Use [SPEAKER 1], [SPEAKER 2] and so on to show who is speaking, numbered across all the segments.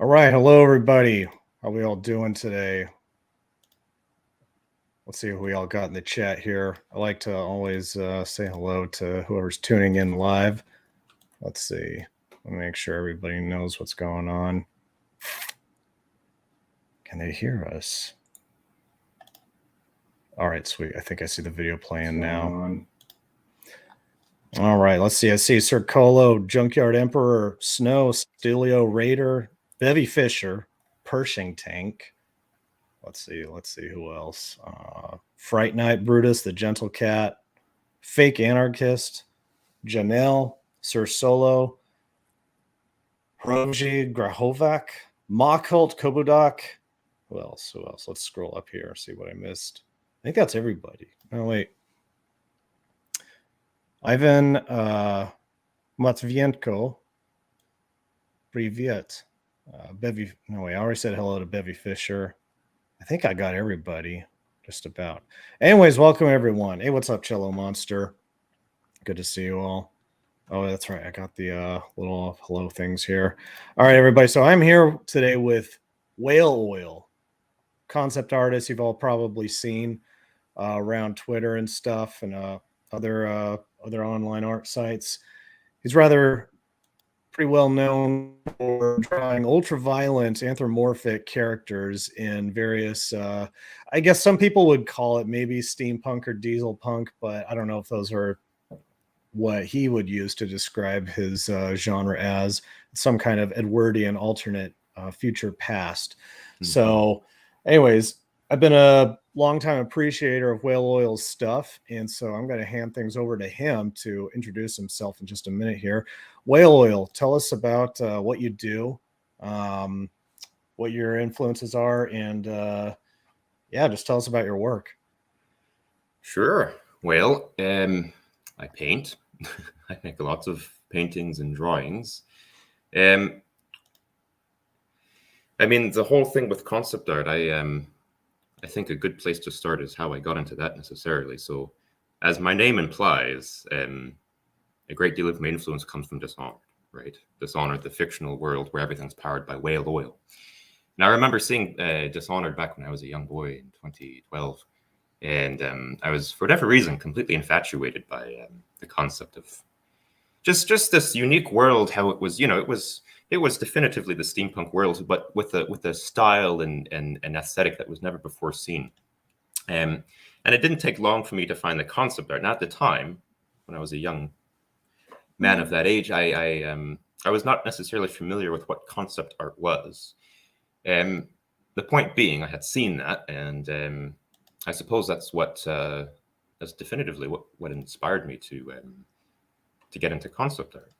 [SPEAKER 1] All right, hello everybody. How we all doing today? Let's see who we all got in the chat here. I like to always say hello to whoever's tuning in live. Let's see. Let me make sure everybody knows what's going on. Can they hear us? All right, sweet. I think I see the video playing now. All right, let's see. I see Sir Colo, Junkyard Emperor, Snow, Stelio, Raider, Bevy Fisher, Pershing Tank. Let's see who else. Fright Night Brutus, the Gentle Cat, Fake Anarchist, Janelle, Sir Solo, Roji, Grahovac, Mockholt, Kobudak. Who else? Let's scroll up here, see what I missed. I think that's everybody. Oh, wait. Ivan Matvienko. Privyet. Bevy. No, wait, I already said hello to Bevy Fisher. I think I got everybody, just about. Anyways, welcome everyone. Hey, what's up, Cello Monster? Good to see you all. Oh, that's right. I got the little hello things here. All right, everybody. So I'm here today with WhaleOil, concept artist you've all probably seen around Twitter and stuff and other online art sites. He's pretty well known for drawing ultra-violent anthropomorphic characters in various, I guess some people would call it maybe steampunk or diesel punk, but I don't know if those are what he would use to describe his genre as some kind of Edwardian alternate future past. Mm-hmm. So anyways, I've been a longtime appreciator of WhaleOil's stuff, and so I'm going to hand things over to him to introduce himself in just a minute here. WhaleOil, tell us about what you do, what your influences are, and just tell us about your work.
[SPEAKER 2] Sure. Well, I paint. I make lots of paintings and drawings. I mean, the whole thing with concept art, I think a good place to start is how I got into that necessarily. So, as my name implies, a great deal of my influence comes from Dishonored, right? Dishonored, the fictional world where everything's powered by whale oil. And I remember seeing Dishonored back when I was a young boy in 2012. And I was, for whatever reason, completely infatuated by the concept of just this unique world. How it was, it was definitively the steampunk world, but with a style and an aesthetic that was never before seen. And it didn't take long for me to find the concept art. And at the time, when I was a young man of that age, I was not necessarily familiar with what concept art was. The point being, I had seen that, and I suppose that's that's definitively what inspired me to get into concept art.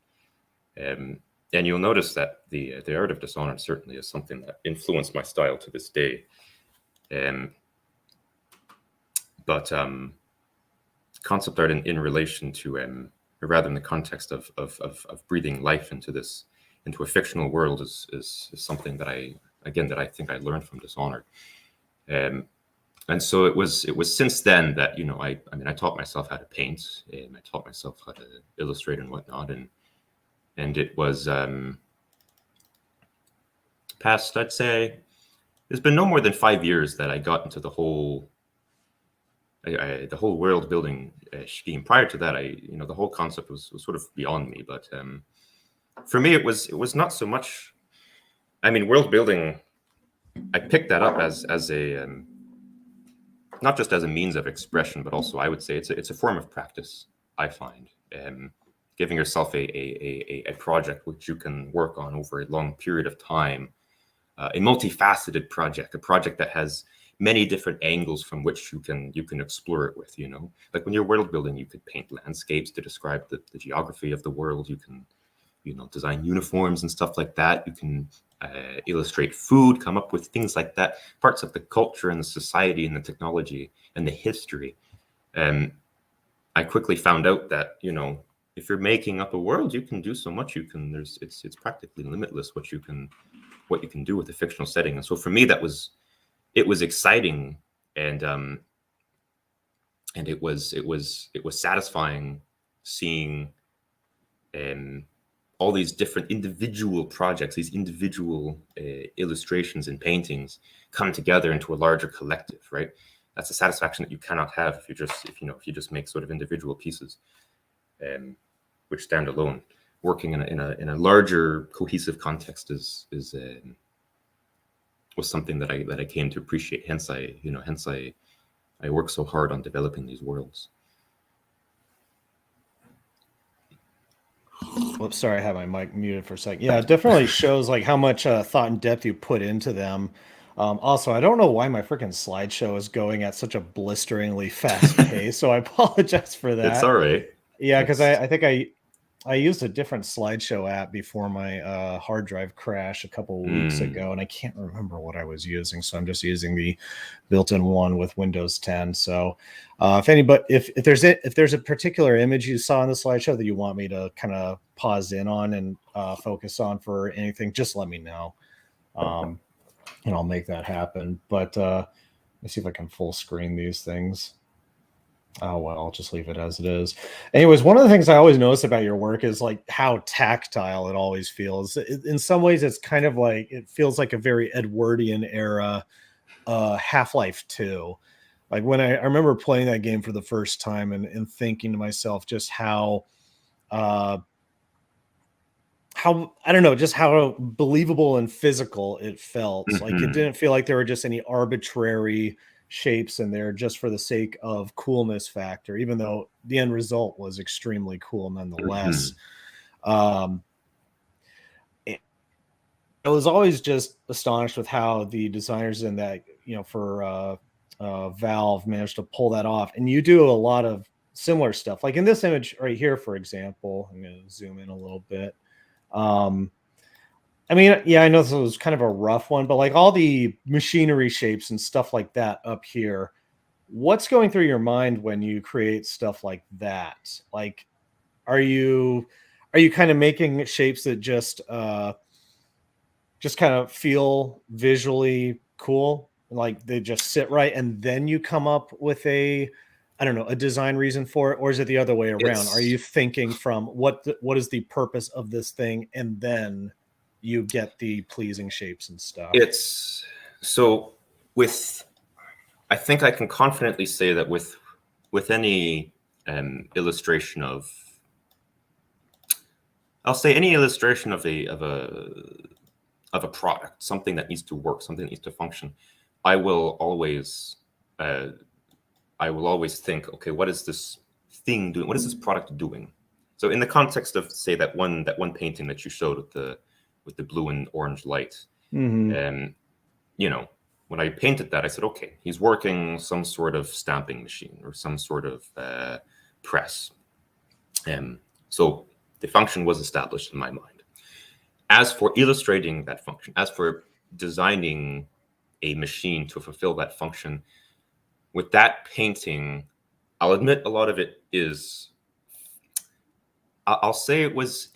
[SPEAKER 2] And you'll notice that the art of Dishonored certainly is something that influenced my style to this day. But concept art in relation to, or rather in the context of breathing life into a fictional world is something that I think I learned from Dishonored. And so it was since then that, I taught myself how to paint, and I taught myself how to illustrate and whatnot. And it was past, I'd say, it's been no more than 5 years that I got into the whole world building scheme. Prior to that, the whole concept was sort of beyond me. But for me, it was not so much. I mean, world building, I picked that up as a not just as a means of expression, but also I would say it's a form of practice. I find giving yourself a project which you can work on over a long period of time, a multifaceted project, a project that has many different angles from which you can explore it with. Like when you're world building, you could paint landscapes to describe the geography of the world. You can design uniforms and stuff like that. You can illustrate food, come up with things like that, parts of the culture and the society and the technology and the history. I quickly found out that, if you're making up a world, you can do so much. It's practically limitless what you can do with a fictional setting. And so for me, it was exciting, and it was satisfying seeing all these different individual projects, these individual illustrations and paintings come together into a larger collective, right? That's a satisfaction that you cannot have if you just make sort of individual pieces, which stand alone. Working in a larger cohesive context was something that I came to appreciate. Hence I work so hard on developing these worlds.
[SPEAKER 1] Whoops, sorry, I have my mic muted for a second. Yeah, it definitely shows like how much thought and depth you put into them. Also, I don't know why my freaking slideshow is going at such a blisteringly fast pace, so I apologize for
[SPEAKER 2] It's
[SPEAKER 1] that.
[SPEAKER 2] all right.
[SPEAKER 1] Yeah, because I think I used a different slideshow app before my hard drive crashed a couple of weeks ago, and I can't remember what I was using, so I'm just using the built-in one with Windows 10. So, if there's a particular image you saw in the slideshow that you want me to kind of pause in on and focus on for anything, just let me know, and I'll make that happen. But let me see if I can full screen these things. Oh, well, I'll just leave it as it is. Anyways, one of the things I always notice about your work is like how tactile it always feels. In some ways, it's kind of like it feels like a very Edwardian era Half-Life 2. Like when I remember playing that game for the first time and thinking to myself just how I don't know, just how believable and physical it felt. Like it didn't feel like there were just any arbitrary shapes in there just for the sake of coolness factor, even though the end result was extremely cool nonetheless. I was always just astonished with how the designers in that, for Valve managed to pull that off. And you do a lot of similar stuff. Like in this image right here, for example, I'm going to zoom in a little bit. I mean, yeah, I know this was kind of a rough one, but like all the machinery shapes and stuff like that up here, what's going through your mind when you create stuff like that? Like, are you kind of making shapes that just kind of feel visually cool, like they just sit right, and then you come up with a design reason for it, or is it the other way around? Are you thinking from what is the purpose of this thing, and then you get the pleasing shapes and stuff?
[SPEAKER 2] It's so I think I can confidently say that with any illustration of, I'll say any illustration of a product, something that needs to work, something that needs to function, I will always think, okay, what is this thing doing? What is this product doing? So in the context of, say, that one painting that you showed with the blue and orange light, when I painted that, I said, okay, he's working some sort of stamping machine or some sort of press. So the function was established in my mind. As for illustrating that function, as for designing a machine to fulfill that function, with that painting, I'll admit a lot of it is, I'll say it was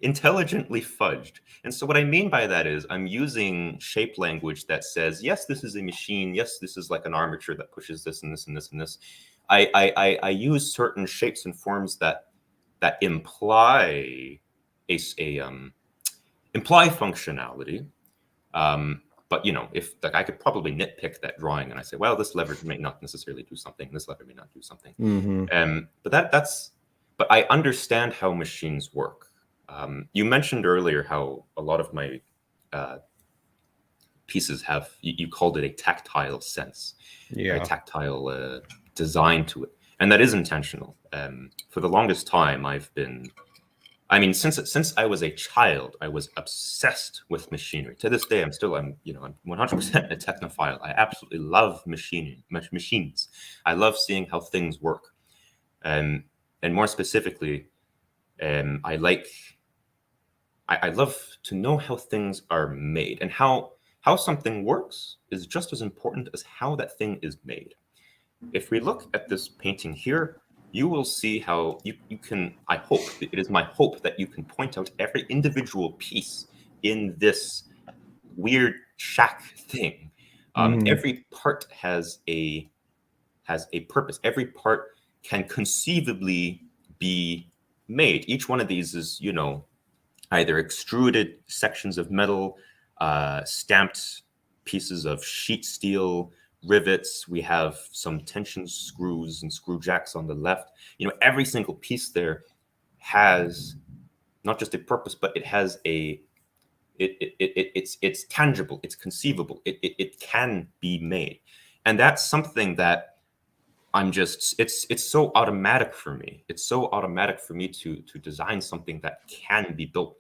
[SPEAKER 2] intelligently fudged. And so what I mean by that is I'm using shape language that says, yes, this is a machine. Yes, this is like an armature that pushes this and this and this and this. I use certain shapes and forms that imply imply functionality. But if like I could probably nitpick that drawing and I say, well, this lever may not necessarily do something. This lever may not do something. But I understand how machines work. You mentioned earlier how a lot of my pieces have, you called it a tactile sense, a tactile design to it. And that is intentional. For the longest time, since I was a child, I was obsessed with machinery. To this day, I'm 100% a technophile. I absolutely love machines. I love seeing how things work. And more specifically, I love to know how things are made, and how something works is just as important as how that thing is made. If we look at this painting here, you will see how you can, it is my hope that you can point out every individual piece in this weird shack thing. Every part has a purpose. Every part can conceivably be made. Each one of these is, either extruded sections of metal, stamped pieces of sheet steel, rivets. We have some tension screws and screw jacks on the left. Every single piece there has not just a purpose, but it has it's tangible, it's conceivable, it can be made. And that's something that it's so automatic for me. It's so automatic for me to design something that can be built.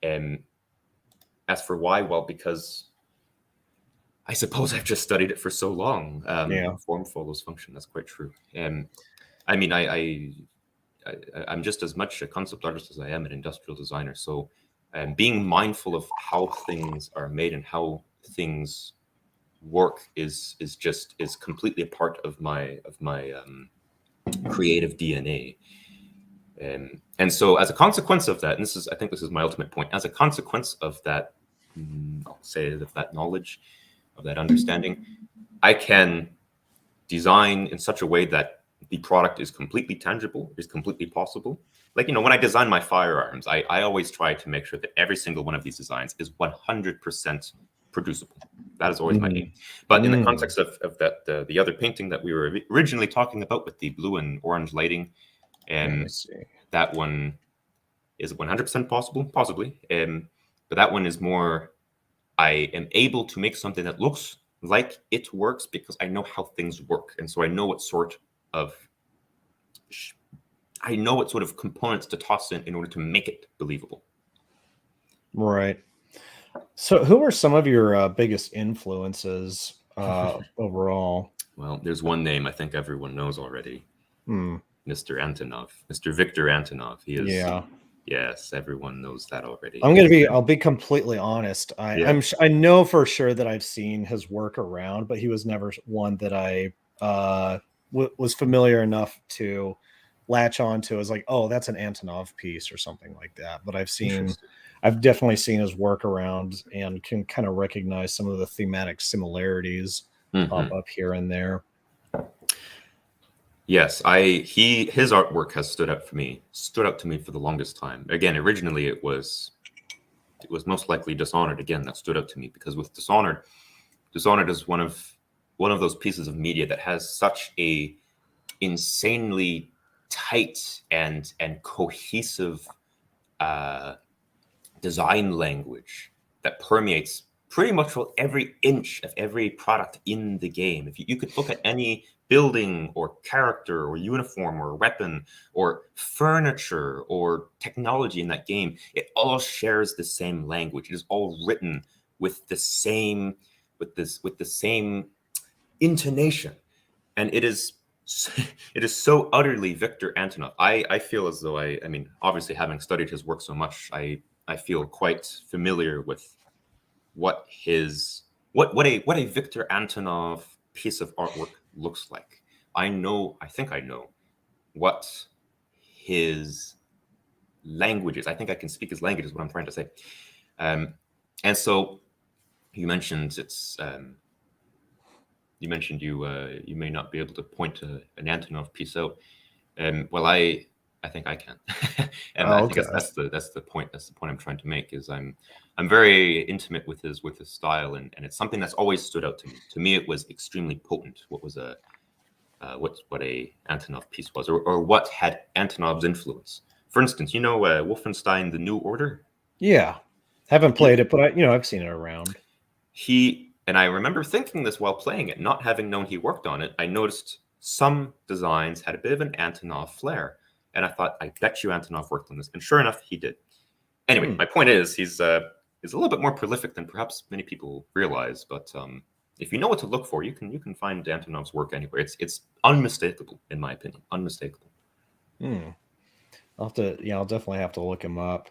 [SPEAKER 2] And as for why, well, because I suppose I've just studied it for so long. Form follows function. That's quite true. I mean, I'm just as much a concept artist as I am an industrial designer. So, being mindful of how things are made and how things work is completely a part of my creative DNA. And so, as a consequence of that, and I think this is my ultimate point. As a consequence of that, I'll say of that knowledge, of that understanding, I can design in such a way that the product is completely tangible, is completely possible. Like, when I design my firearms, I always try to make sure that every single one of these designs is 100% producible. That is always my aim. But in the context of that, the other painting that we were originally talking about with the blue and orange lighting, that one is 100% possible, possibly. But that one is more, I am able to make something that looks like it works because I know how things work. And so I know what sort of components to toss in order to make it believable.
[SPEAKER 1] Right. So who are some of your biggest influences overall?
[SPEAKER 2] Well, there's one name I think everyone knows already. Mr. Antonov, Mr. Victor Antonov. He is. Yeah. Yes, everyone knows that already.
[SPEAKER 1] I'll be completely honest. I know for sure that I've seen his work around, but he was never one that I was familiar enough to latch onto as like, oh, that's an Antonov piece or something like that. But I've definitely seen his work around and can kind of recognize some of the thematic similarities pop up here and there.
[SPEAKER 2] Yes, his artwork has stood out to me for the longest time. Again, originally it was most likely Dishonored again that stood out to me, because with Dishonored is one of those pieces of media that has such a insanely tight and cohesive design language that permeates pretty much every inch of every product in the game. If you could look at any building or character or uniform or weapon or furniture or technology in that game, it all shares the same language. It is all written with the same intonation, and it is so utterly Victor Antonov. I feel as though I mean, obviously having studied his work so much, I feel quite familiar with what a Victor Antonov piece of artwork looks like. I think I know what his language is. I think I can speak his language is what I'm trying to say. And so you mentioned you may not be able to point to an Antonov piece out. Well, I think I can. And I think that's the point I'm trying to make, is I'm very intimate with his style, and it's something that's always stood out to me. To me, it was extremely potent. What a Antonov piece was, or what had Antonov's influence. For instance, Wolfenstein: The New Order?
[SPEAKER 1] Yeah. Haven't played it, but I've seen it around.
[SPEAKER 2] And I remember thinking this while playing it, not having known he worked on it. I noticed some designs had a bit of an Antonov flair, and I thought, I bet you Antonov worked on this. And sure enough, he did. Anyway, my point is, he's a little bit more prolific than perhaps many people realize. But if you know what to look for, you can find Antonov's work anywhere. It's unmistakable, in my opinion. Unmistakable.
[SPEAKER 1] I'll definitely have to look him up.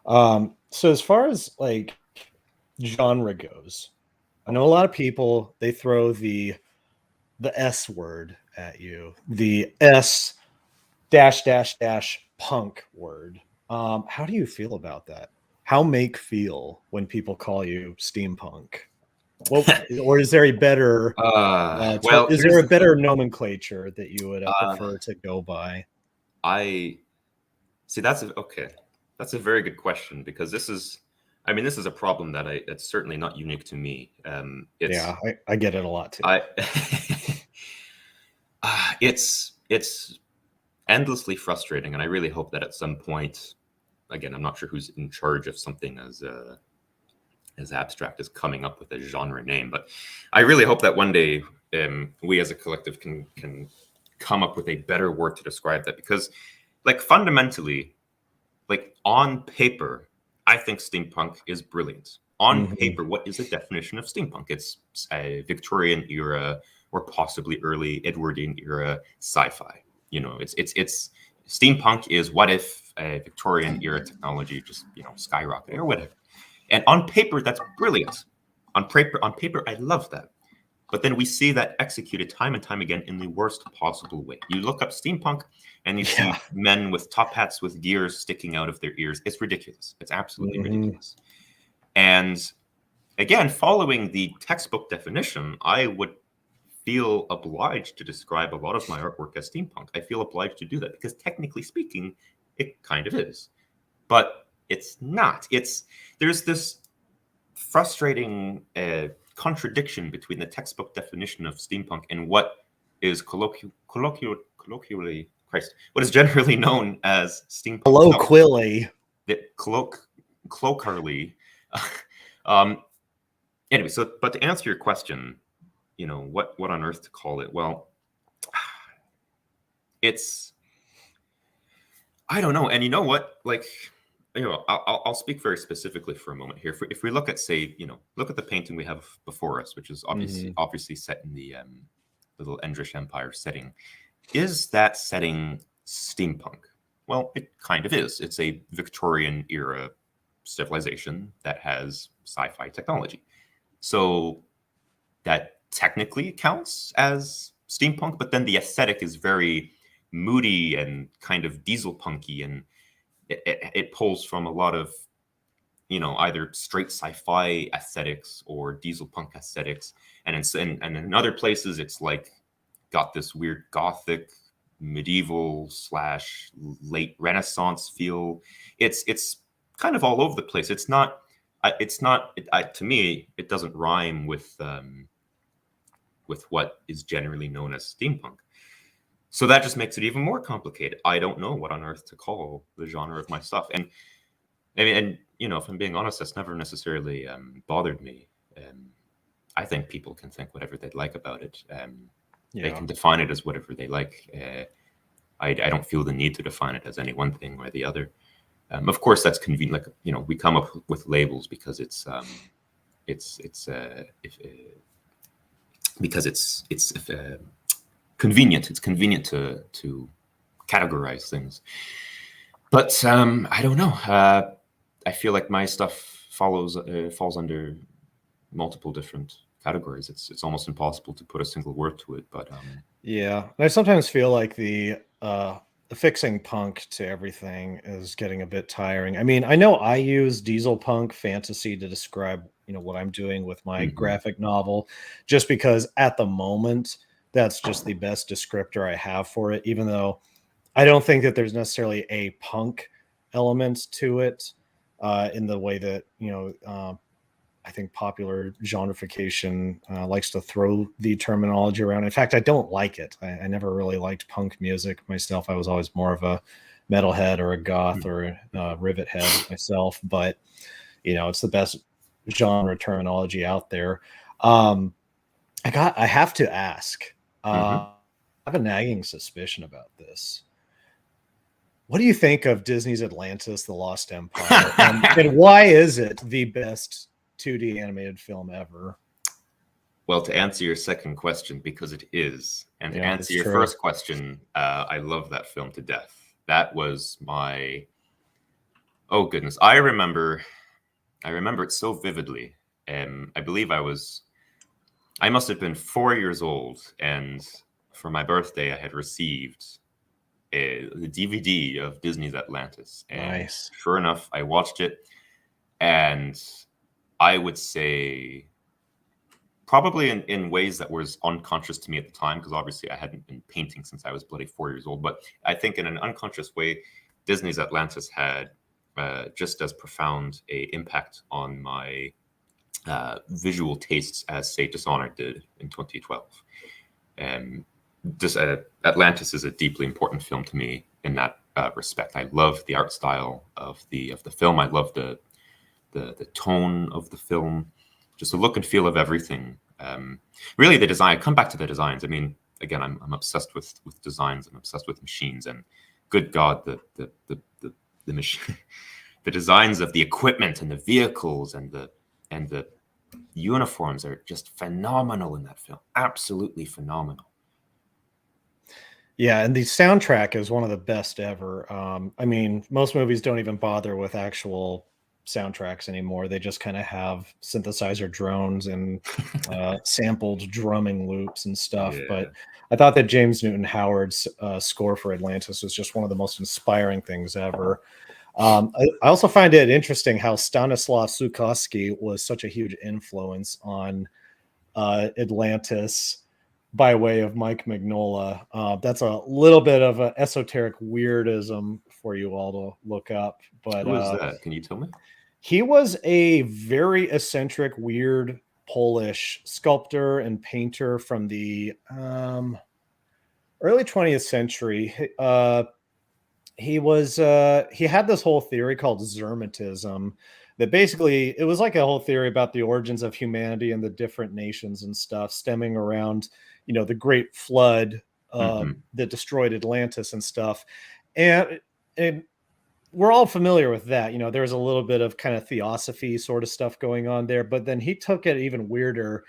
[SPEAKER 1] So as far as like genre goes, I know a lot of people, they throw the S word at you, the S -- punk word. How do you feel about that? How make feel when people call you steampunk? Well, or is there a better is there a better nomenclature that you would prefer to go by?
[SPEAKER 2] I see. That's okay. That's a very good question, because this is a problem that's certainly not unique to me.
[SPEAKER 1] Yeah, I get it a lot too.
[SPEAKER 2] I it's endlessly frustrating, and I really hope that at some point, again, I'm not sure who's in charge of something as abstract as coming up with a genre name, but I really hope that one day we as a collective can come up with a better word to describe that, because, like, fundamentally, like, on paper, I think steampunk is brilliant. On paper, what is the definition of steampunk? It's a Victorian era or possibly early Edwardian era sci-fi. You know, it's steampunk is what if a Victorian era technology just, skyrocketed or whatever. And on paper, that's brilliant. On paper, I love that. But then we see that executed time and time again in the worst possible way. You look up steampunk and you see men with top hats with gears sticking out of their ears. It's ridiculous. It's absolutely ridiculous. And again, following the textbook definition, I would feel obliged to describe a lot of my artwork as steampunk. I feel obliged to do that because, technically speaking, it kind of is. But it's not. There's this frustrating contradiction between the textbook definition of steampunk and what is colloquially, what is generally known as steampunk.
[SPEAKER 1] Colloquially.
[SPEAKER 2] Colloquially. Anyway, but to answer your question, what on earth to call it? Well, I don't know. And you know what? Like, I'll speak very specifically for a moment here. If we look at, say, look at the painting we have before us, which is obviously set in the little Endrish Empire setting. Is that setting steampunk? Well, it kind of is. It's a Victorian era civilization that has sci-fi technology. So that technically counts as steampunk, but then the aesthetic is very moody and kind of diesel punky, and it pulls from a lot of, either straight sci-fi aesthetics or diesel punk aesthetics. And in other places, it's like got this weird gothic, medieval / late Renaissance feel. It's kind of all over the place. To me, it doesn't rhyme with what is generally known as steampunk. So that just makes it even more complicated. I don't know what on earth to call the genre of my stuff. And if I'm being honest, that's never necessarily bothered me. I think people can think whatever they'd like about it. They can define it as whatever they like. I don't feel the need to define it as any one thing or the other. Of course, that's convenient. Like, we come up with labels because it's convenient. It's convenient to categorize things. But I don't know. I feel like my stuff falls under multiple different categories. It's almost impossible to put a single word to it. But
[SPEAKER 1] I sometimes feel like the affixing punk to everything is getting a bit tiring. I mean, I know I use diesel punk fantasy to describe, what I'm doing with my graphic novel, just because at the moment that's just the best descriptor I have for it, even though I don't think that there's necessarily a punk element to it in the way that, I think popular genreification likes to throw the terminology around. In fact, I don't like it. I never really liked punk music myself. I was always more of a metalhead or a goth or a rivet head myself, but it's the best genre terminology out there. I have to ask, I have a nagging suspicion about this. What do you think of Disney's Atlantis, The Lost Empire? and why is it the best 2D animated film ever?
[SPEAKER 2] Well, to answer your second question, because it is. And to answer your first question, I love that film to death. That was oh goodness. I remember it so vividly. I believe I must have been 4 years old, and for my birthday, I had received the DVD of Disney's Atlantis. And
[SPEAKER 1] nice.
[SPEAKER 2] Sure enough, I watched it, and I would say probably in ways that was unconscious to me at the time, because obviously I hadn't been painting since I was bloody 4 years old. But I think in an unconscious way, Disney's Atlantis had just as profound a impact on my visual tastes as, say, Dishonored did in 2012. Atlantis is a deeply important film to me in that respect. I love the art style of the film. I love the tone of the film, just the look and feel of everything. Really, the design. I come back to the designs. I mean, again, I'm obsessed with designs. I'm obsessed with machines, and good God, the machine, the designs of the equipment and the vehicles and the uniforms are just phenomenal in that film. Absolutely phenomenal.
[SPEAKER 1] Yeah, and the soundtrack is one of the best ever. I mean, most movies don't even bother with actual soundtracks anymore. They just kind of have synthesizer drones and sampled drumming loops and stuff.
[SPEAKER 2] Yeah.
[SPEAKER 1] But I thought that James Newton Howard's score for Atlantis was just one of the most inspiring things ever. I also find it interesting how Stanislav Sukovsky was such a huge influence on Atlantis by way of Mike Mignola. That's a little bit of an esoteric weirdism for you all to look up. But
[SPEAKER 2] Who is that? Can you tell me?
[SPEAKER 1] he was a very eccentric, weird Polish sculptor and painter from the early 20th century. He had this whole theory called Zermatism that basically it was like a whole theory about the origins of humanity and the different nations and stuff stemming around, the great flood that destroyed Atlantis and stuff. And we're all familiar with that. There's a little bit of kind of theosophy sort of stuff going on there, but then he took it even weirder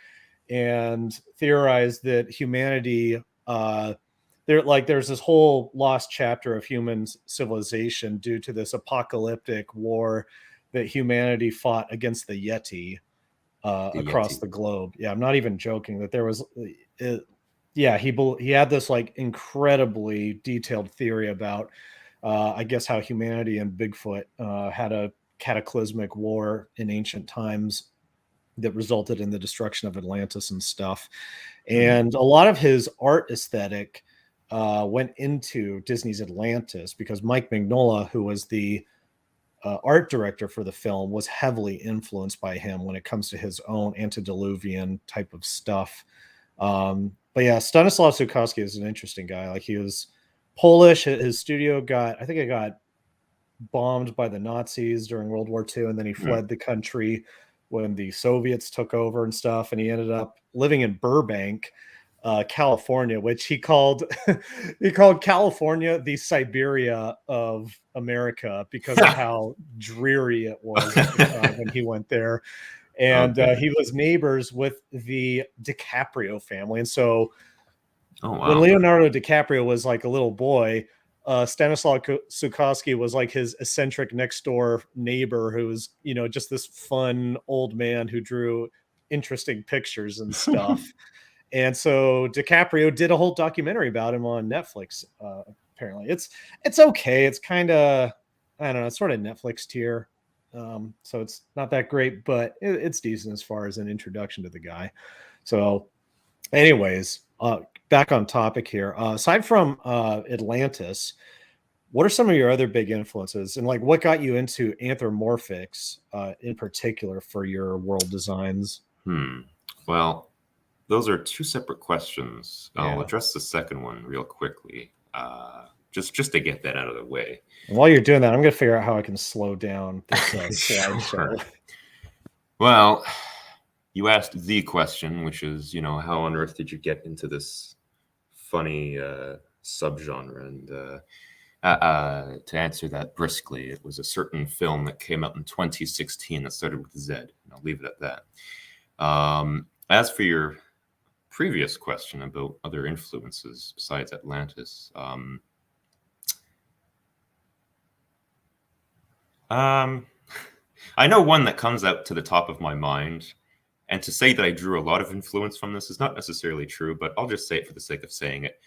[SPEAKER 1] and theorized that humanity, there's this whole lost chapter of human civilization due to this apocalyptic war that humanity fought against the Yeti across the globe. Yeah, I'm not even joking that there was. He had this like incredibly detailed theory about, I guess, how humanity and Bigfoot had a cataclysmic war in ancient times that resulted in the destruction of Atlantis and stuff. And a lot of his art aesthetic went into Disney's Atlantis because Mike Mignola, who was the art director for the film, was heavily influenced by him when it comes to his own antediluvian type of stuff. But yeah, Stanislav Sukovsky is an interesting guy. Like, he was Polish. His studio got bombed by the Nazis during World War II, and then he fled the country when the Soviets took over and stuff. And he ended up living in Burbank, California, which he called California the Siberia of America because of how dreary it was when he went there. And he was neighbors with the DiCaprio family. And so when Leonardo DiCaprio was like a little boy, Stanislav Sukovsky was like his eccentric next door neighbor who was, just this fun old man who drew interesting pictures and stuff. And so DiCaprio did a whole documentary about him on Netflix. Apparently, it's okay. It's kind of, I don't know, it's sort of Netflix tier. So it's not that great, but it's decent as far as an introduction to the guy. So, anyways, back on topic here. Aside from Atlantis, what are some of your other big influences, and like what got you into anthropomorphics in particular for your world designs?
[SPEAKER 2] Well, those are two separate questions. I'll address the second one real quickly, just to get that out of the way.
[SPEAKER 1] And while you're doing that, I'm going to figure out how I can slow down this slideshow.
[SPEAKER 2] Sure. Well, you asked the question, which is, how on earth did you get into this funny subgenre? And to answer that briskly, it was a certain film that came out in 2016 that started with Z, and I'll leave it at that. As for your previous question about other influences besides Atlantis, I know one that comes out to the top of my mind, and to say that I drew a lot of influence from this is not necessarily true, but I'll just say it for the sake of saying it.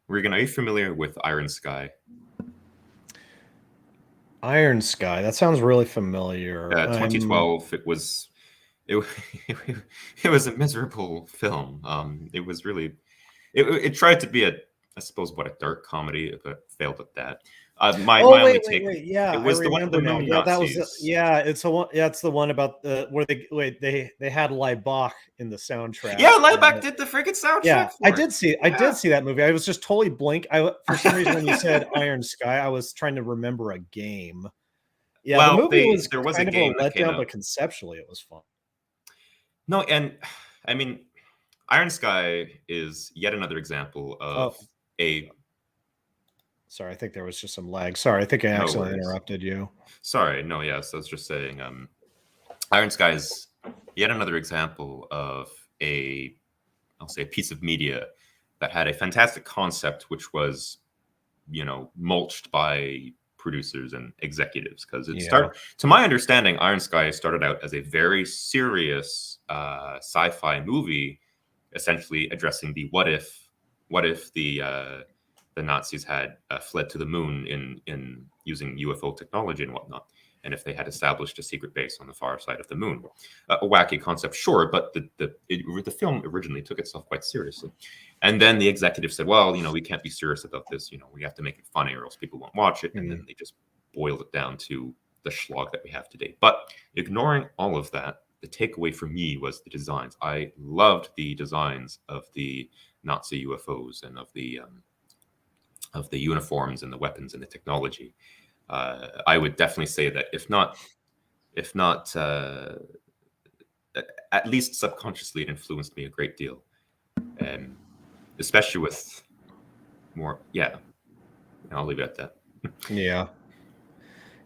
[SPEAKER 2] Regan, are you familiar with Iron Sky?
[SPEAKER 1] Iron Sky, that sounds really familiar.
[SPEAKER 2] 2012, it was a miserable film. It was really, it tried to be a dark comedy, but failed at that. My
[SPEAKER 1] Oh,
[SPEAKER 2] only
[SPEAKER 1] wait,
[SPEAKER 2] take,
[SPEAKER 1] yeah,
[SPEAKER 2] it
[SPEAKER 1] I
[SPEAKER 2] was the one of the
[SPEAKER 1] remember now.
[SPEAKER 2] moon
[SPEAKER 1] Yeah, that was
[SPEAKER 2] Nazis.
[SPEAKER 1] it's the one. Yeah, it's the one about the where they had Laibach in the
[SPEAKER 2] Yeah,
[SPEAKER 1] soundtrack.
[SPEAKER 2] Liebeck did the friggin'
[SPEAKER 1] Yeah,
[SPEAKER 2] soundtrack for it.
[SPEAKER 1] I
[SPEAKER 2] Yeah.
[SPEAKER 1] did see that movie. I was just totally blank. For some reason when you said Iron Sky, I was trying to remember a game. Yeah, the
[SPEAKER 2] Well,
[SPEAKER 1] movie was
[SPEAKER 2] there was a
[SPEAKER 1] kind of a
[SPEAKER 2] game that came
[SPEAKER 1] letdown,
[SPEAKER 2] out.
[SPEAKER 1] but conceptually it was fun.
[SPEAKER 2] No, and I mean, Iron Sky is yet another example of
[SPEAKER 1] Oh,
[SPEAKER 2] a
[SPEAKER 1] sorry, I think there was just some lag. Sorry, I think I
[SPEAKER 2] no
[SPEAKER 1] accidentally
[SPEAKER 2] worries.
[SPEAKER 1] interrupted you.
[SPEAKER 2] Sorry, no, yes, I was just saying, Iron Sky is yet another example of I'll say, a piece of media that had a fantastic concept, which was, mulched by producers and executives. Because
[SPEAKER 1] Yeah.
[SPEAKER 2] to my understanding, Iron Sky started out as a very serious sci-fi movie, essentially addressing the what if the Nazis had fled to the moon in using UFO technology and whatnot, and if they had established a secret base on the far side of the moon. A wacky concept, sure, but the film originally took itself quite seriously. And then the executive said, well, we can't be serious about this. We have to make it funny or else people won't watch it. And then they just boiled it down to the schlock that we have today. But ignoring all of that, the takeaway for me was the designs. I loved the designs of the Nazi UFOs and of the uniforms and the weapons and the technology. I would definitely say that if not, at least subconsciously, it influenced me a great deal, especially with more. Yeah, I'll leave it at that.
[SPEAKER 1] Yeah.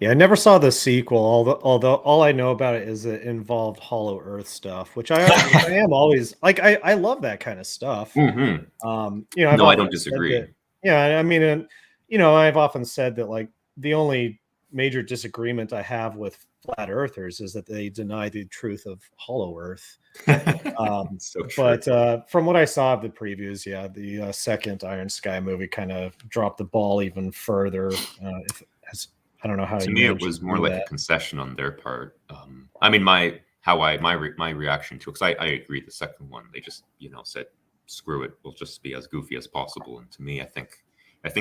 [SPEAKER 1] Yeah, I never saw the sequel, although all I know about it is it involved Hollow Earth stuff, which I am always like I love that kind of stuff.
[SPEAKER 2] Mm-hmm.
[SPEAKER 1] I've
[SPEAKER 2] No, I don't
[SPEAKER 1] often said
[SPEAKER 2] disagree.
[SPEAKER 1] that, yeah, I mean, and I've often said that like the only major disagreement I have with flat earthers is that they deny the truth of Hollow Earth.
[SPEAKER 2] So true.
[SPEAKER 1] But from what I saw of the previews, yeah, the second Iron Sky movie kind of dropped the ball even further. If as I don't know how
[SPEAKER 2] To
[SPEAKER 1] you
[SPEAKER 2] me, it
[SPEAKER 1] managed
[SPEAKER 2] was
[SPEAKER 1] to
[SPEAKER 2] more
[SPEAKER 1] do
[SPEAKER 2] like a
[SPEAKER 1] that.
[SPEAKER 2] concession on their part. I mean, my reaction to it, because I agree, the second one they just said screw it, we'll just be as goofy as possible. And to me, I think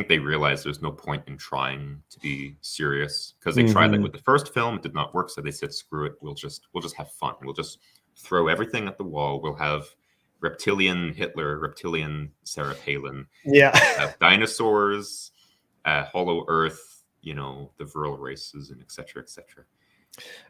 [SPEAKER 2] they realized there's no point in trying to be serious, because they tried that
[SPEAKER 1] Mhm.
[SPEAKER 2] with the first film, it did not work, so they said screw it, we'll just have fun, we'll just throw everything at the wall, we'll have reptilian Hitler, reptilian Sarah Palin,
[SPEAKER 1] Yeah.
[SPEAKER 2] we'll have dinosaurs, Hollow Earth, the Vril races, and etc. etc.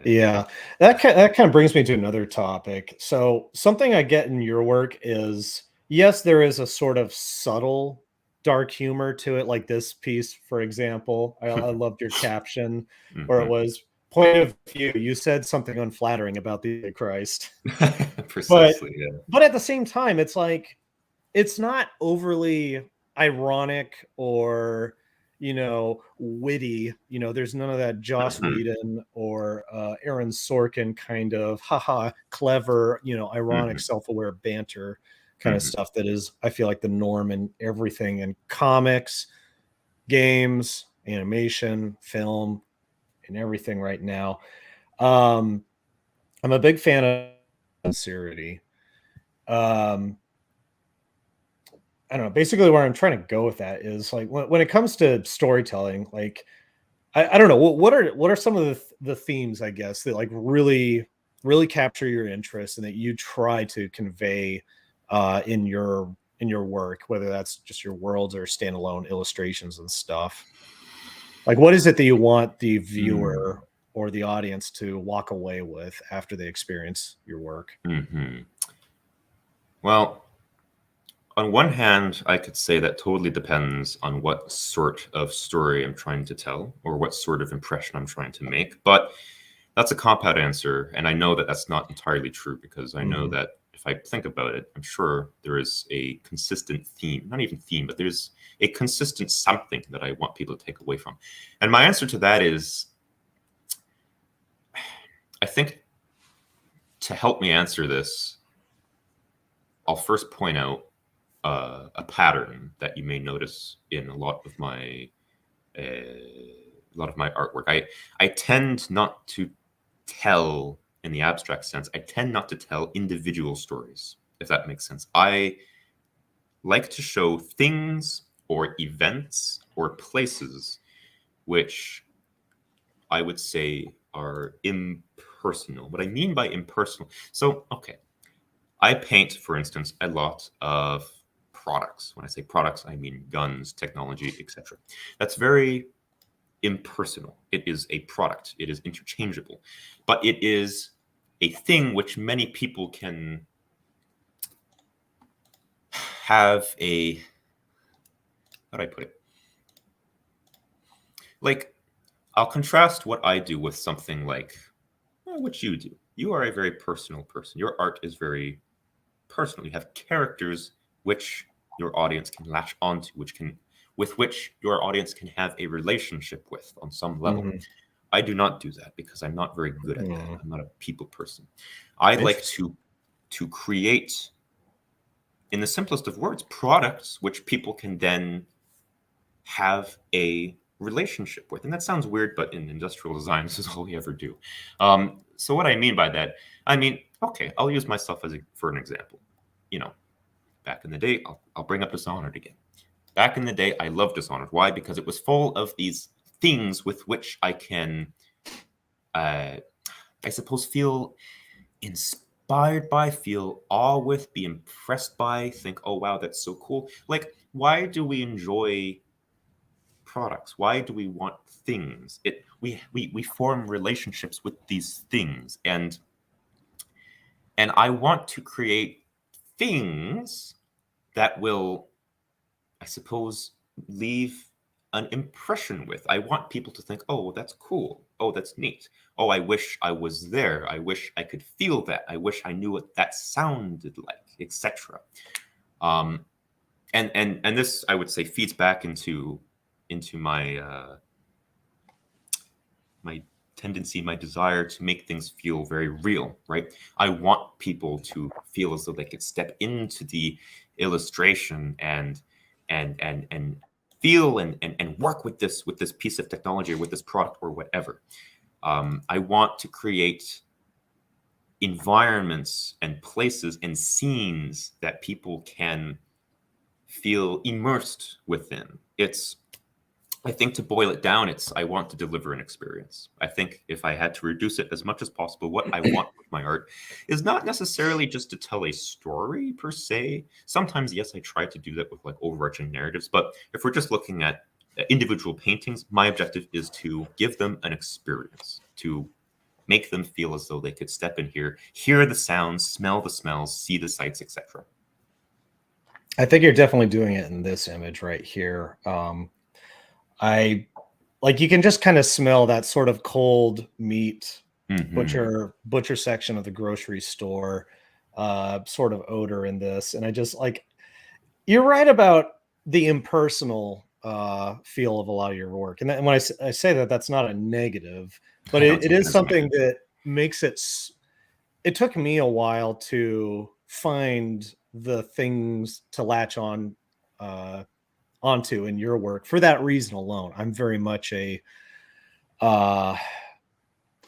[SPEAKER 1] Yeah. That kind of brings me to another topic. So, something I get in your work is yes, there is a sort of subtle dark humor to it, like this piece, for example. I loved your caption where it was point of view. You said something unflattering about the Christ. But
[SPEAKER 2] Precisely, yeah.
[SPEAKER 1] at the same time, it's like it's not overly ironic or witty. There's none of that Joss
[SPEAKER 2] Mhm,
[SPEAKER 1] Whedon or Aaron Sorkin kind of haha clever, ironic,
[SPEAKER 2] mhm,
[SPEAKER 1] self-aware banter kind of
[SPEAKER 2] mhm.
[SPEAKER 1] stuff that is, I feel like, the norm in everything in comics, games, animation, film, and everything right now. um I'm a big fan of sincerity. um I don't know. Basically, where I'm trying to go with that is like when it comes to storytelling, like I don't know what are some of the themes, I guess, that like really capture your interest and that you try to convey in your work, whether that's just your worlds or standalone illustrations and stuff. Like, what is it that you want the
[SPEAKER 2] Mm,
[SPEAKER 1] viewer or the audience to walk away with after they experience your work?
[SPEAKER 2] mhm. Well, on one hand, I could say that totally depends on what sort of story I'm trying to tell or what sort of impression I'm trying to make. But that's a cop-out answer, and I know that that's not entirely true, because I know
[SPEAKER 1] Mhm.
[SPEAKER 2] that if I think about it, I'm sure there is a consistent theme, not even theme, but there's a consistent something that I want people to take away from. And my answer to that is, I think, to help me answer this, I'll first point out a pattern that you may notice in a lot of my artwork. I tend not to tell in the abstract sense. I tend not to tell individual stories, if that makes sense. I like to show things or events or places which I would say are impersonal. What I mean by impersonal, so, okay, I paint, for instance, a lot of products. When I say products, I mean guns, technology, etc. That's very impersonal. It is a product. It is interchangeable, but it is a thing which many people can have a, how do I put it? Like, I'll contrast what I do with something like what you do. You are a very personal person. Your art is very personal. You have characters which your audience can latch onto, with which your audience can have a relationship with on some level.
[SPEAKER 1] Mhm.
[SPEAKER 2] I do not do that because I'm not very good at that.
[SPEAKER 1] Mhm.
[SPEAKER 2] I'm not a people person. I like
[SPEAKER 1] Interesting.
[SPEAKER 2] to create, in the simplest of words, products which people can then have a relationship with. And that sounds weird, but in industrial design, this is all we ever do. So what I mean by that, I mean, okay, I'll use myself for an example. You know, back in the day, I'll bring up Dishonored again. Back in the day, I loved Dishonored. Why? Because it was full of these things with which I can, I suppose, feel inspired by, feel awe with, be impressed by, think, oh, wow, that's so cool. Like, why do we enjoy products? Why do we want things? We form relationships with these things, and I want to create things that will, I suppose, leave an impression with. I want people to think, oh, that's cool. Oh, that's neat. Oh, I wish I was there. I wish I could feel that. I wish I knew what that sounded like, etc. Um, and this, I would say, feeds back into my my tendency, my desire to make things feel very real, right? I want people to feel as though they could step into the illustration and feel and work with this piece of technology or with this product or whatever. I want to create environments and places and scenes that people can feel immersed within. I think, to boil it down, I want to deliver an experience. I think if I had to reduce it as much as possible, what I want with my art is not necessarily just to tell a story per se. Sometimes, yes, I try to do that with like overarching narratives, but if we're just looking at individual paintings, my objective is to give them an experience, to make them feel as though they could step in here, hear the sounds, smell the smells, see the sights, etc.
[SPEAKER 1] I think you're definitely doing it in this image right here. I like, you can just kind of smell that sort of cold meat butcher section of the grocery store sort of odor in this. And I just like, you're right about the impersonal feel of a lot of your work. And when I say that, that's not a negative, but
[SPEAKER 2] I don't
[SPEAKER 1] it
[SPEAKER 2] take it
[SPEAKER 1] is
[SPEAKER 2] as a
[SPEAKER 1] something
[SPEAKER 2] negative.
[SPEAKER 1] that makes it took me a while to find the things to latch on onto in your work for that reason alone. I'm very much a uh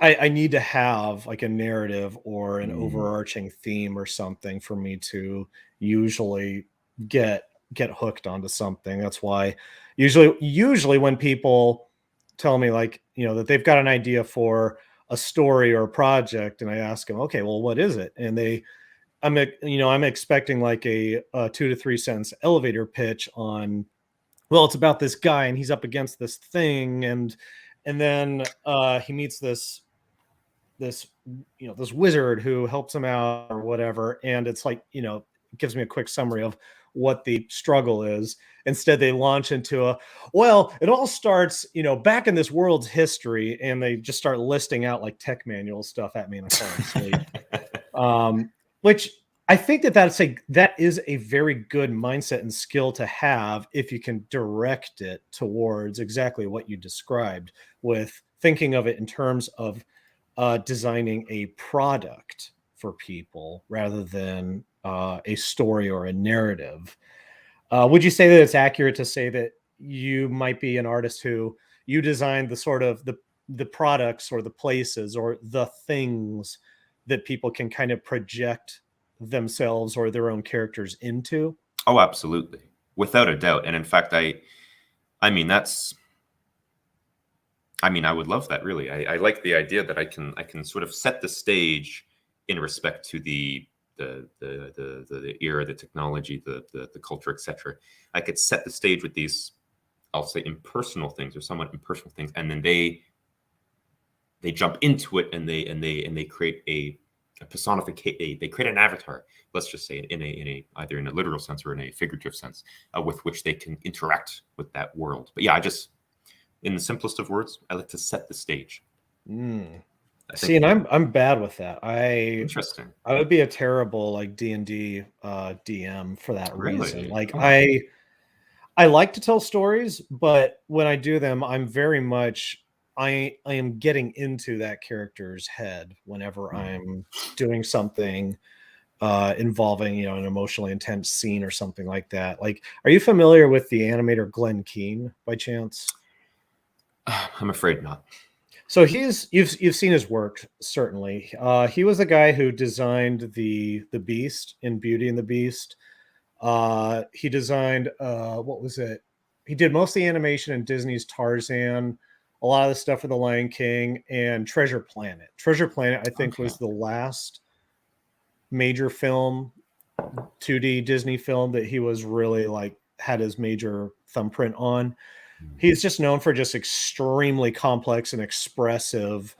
[SPEAKER 1] I need to have like a narrative or an
[SPEAKER 2] Mm.
[SPEAKER 1] overarching theme or something for me to usually get get hooked onto something. That's why usually when people tell me, like, that they've got an idea for a story or a project, and I ask them, okay, well, what is it? And I'm expecting like a 2 to 3 sentence elevator pitch on, well, it's about this guy and he's up against this thing, and then he meets this this wizard who helps him out or whatever, and it's like, it gives me a quick summary of what the struggle is. Instead, they launch into well, it all starts, back in this world's history, and they just start listing out like tech manual stuff at me, and I fall asleep. Which I think that is a very good mindset and skill to have if you can direct it towards exactly what you described, with thinking of it in terms of designing a product for people rather than a story or a narrative. Would you say that it's accurate to say that you might be an artist who you design the sort of the products or the places or the things that people can kind of project themselves or their own characters into?
[SPEAKER 2] Oh, absolutely, without a doubt. And in fact, I mean, I mean, I would love that. Really, I like the idea that I can sort of set the stage in respect to the era, the technology, the culture, etc. I could set the stage with these, I'll say, impersonal things or somewhat impersonal things, and then they jump into it and they create a personification. They create an avatar. Let's just say in a either in a literal sense or in a figurative sense, with which they can interact with that world. But yeah, I just, in the simplest of words, I like to set the stage.
[SPEAKER 1] Mm.
[SPEAKER 2] I
[SPEAKER 1] See,
[SPEAKER 2] think,
[SPEAKER 1] and
[SPEAKER 2] yeah,
[SPEAKER 1] I'm bad with that. I
[SPEAKER 2] interesting.
[SPEAKER 1] I would be a terrible like D&D DM for that reason.
[SPEAKER 2] Really?
[SPEAKER 1] Like
[SPEAKER 2] Huh.
[SPEAKER 1] I like to tell stories, but when I do them, I'm very much I am getting into that character's head whenever
[SPEAKER 2] Hmm.
[SPEAKER 1] I'm doing something involving, you know, an emotionally intense scene or something like that. Like, are you familiar with the animator Glenn Keane by chance?
[SPEAKER 2] I'm afraid not.
[SPEAKER 1] So he's you've seen his work certainly. He was the guy who designed the Beast in Beauty and the Beast. He designed what was it? He did most of the animation in Disney's Tarzan, a lot of the stuff for The Lion King, and Treasure Planet. Treasure Planet, I think,
[SPEAKER 2] Okay.
[SPEAKER 1] was the last major film, 2D Disney film that he was really like had his major thumbprint on.
[SPEAKER 2] Hmm.
[SPEAKER 1] He's just known for just extremely complex and expressive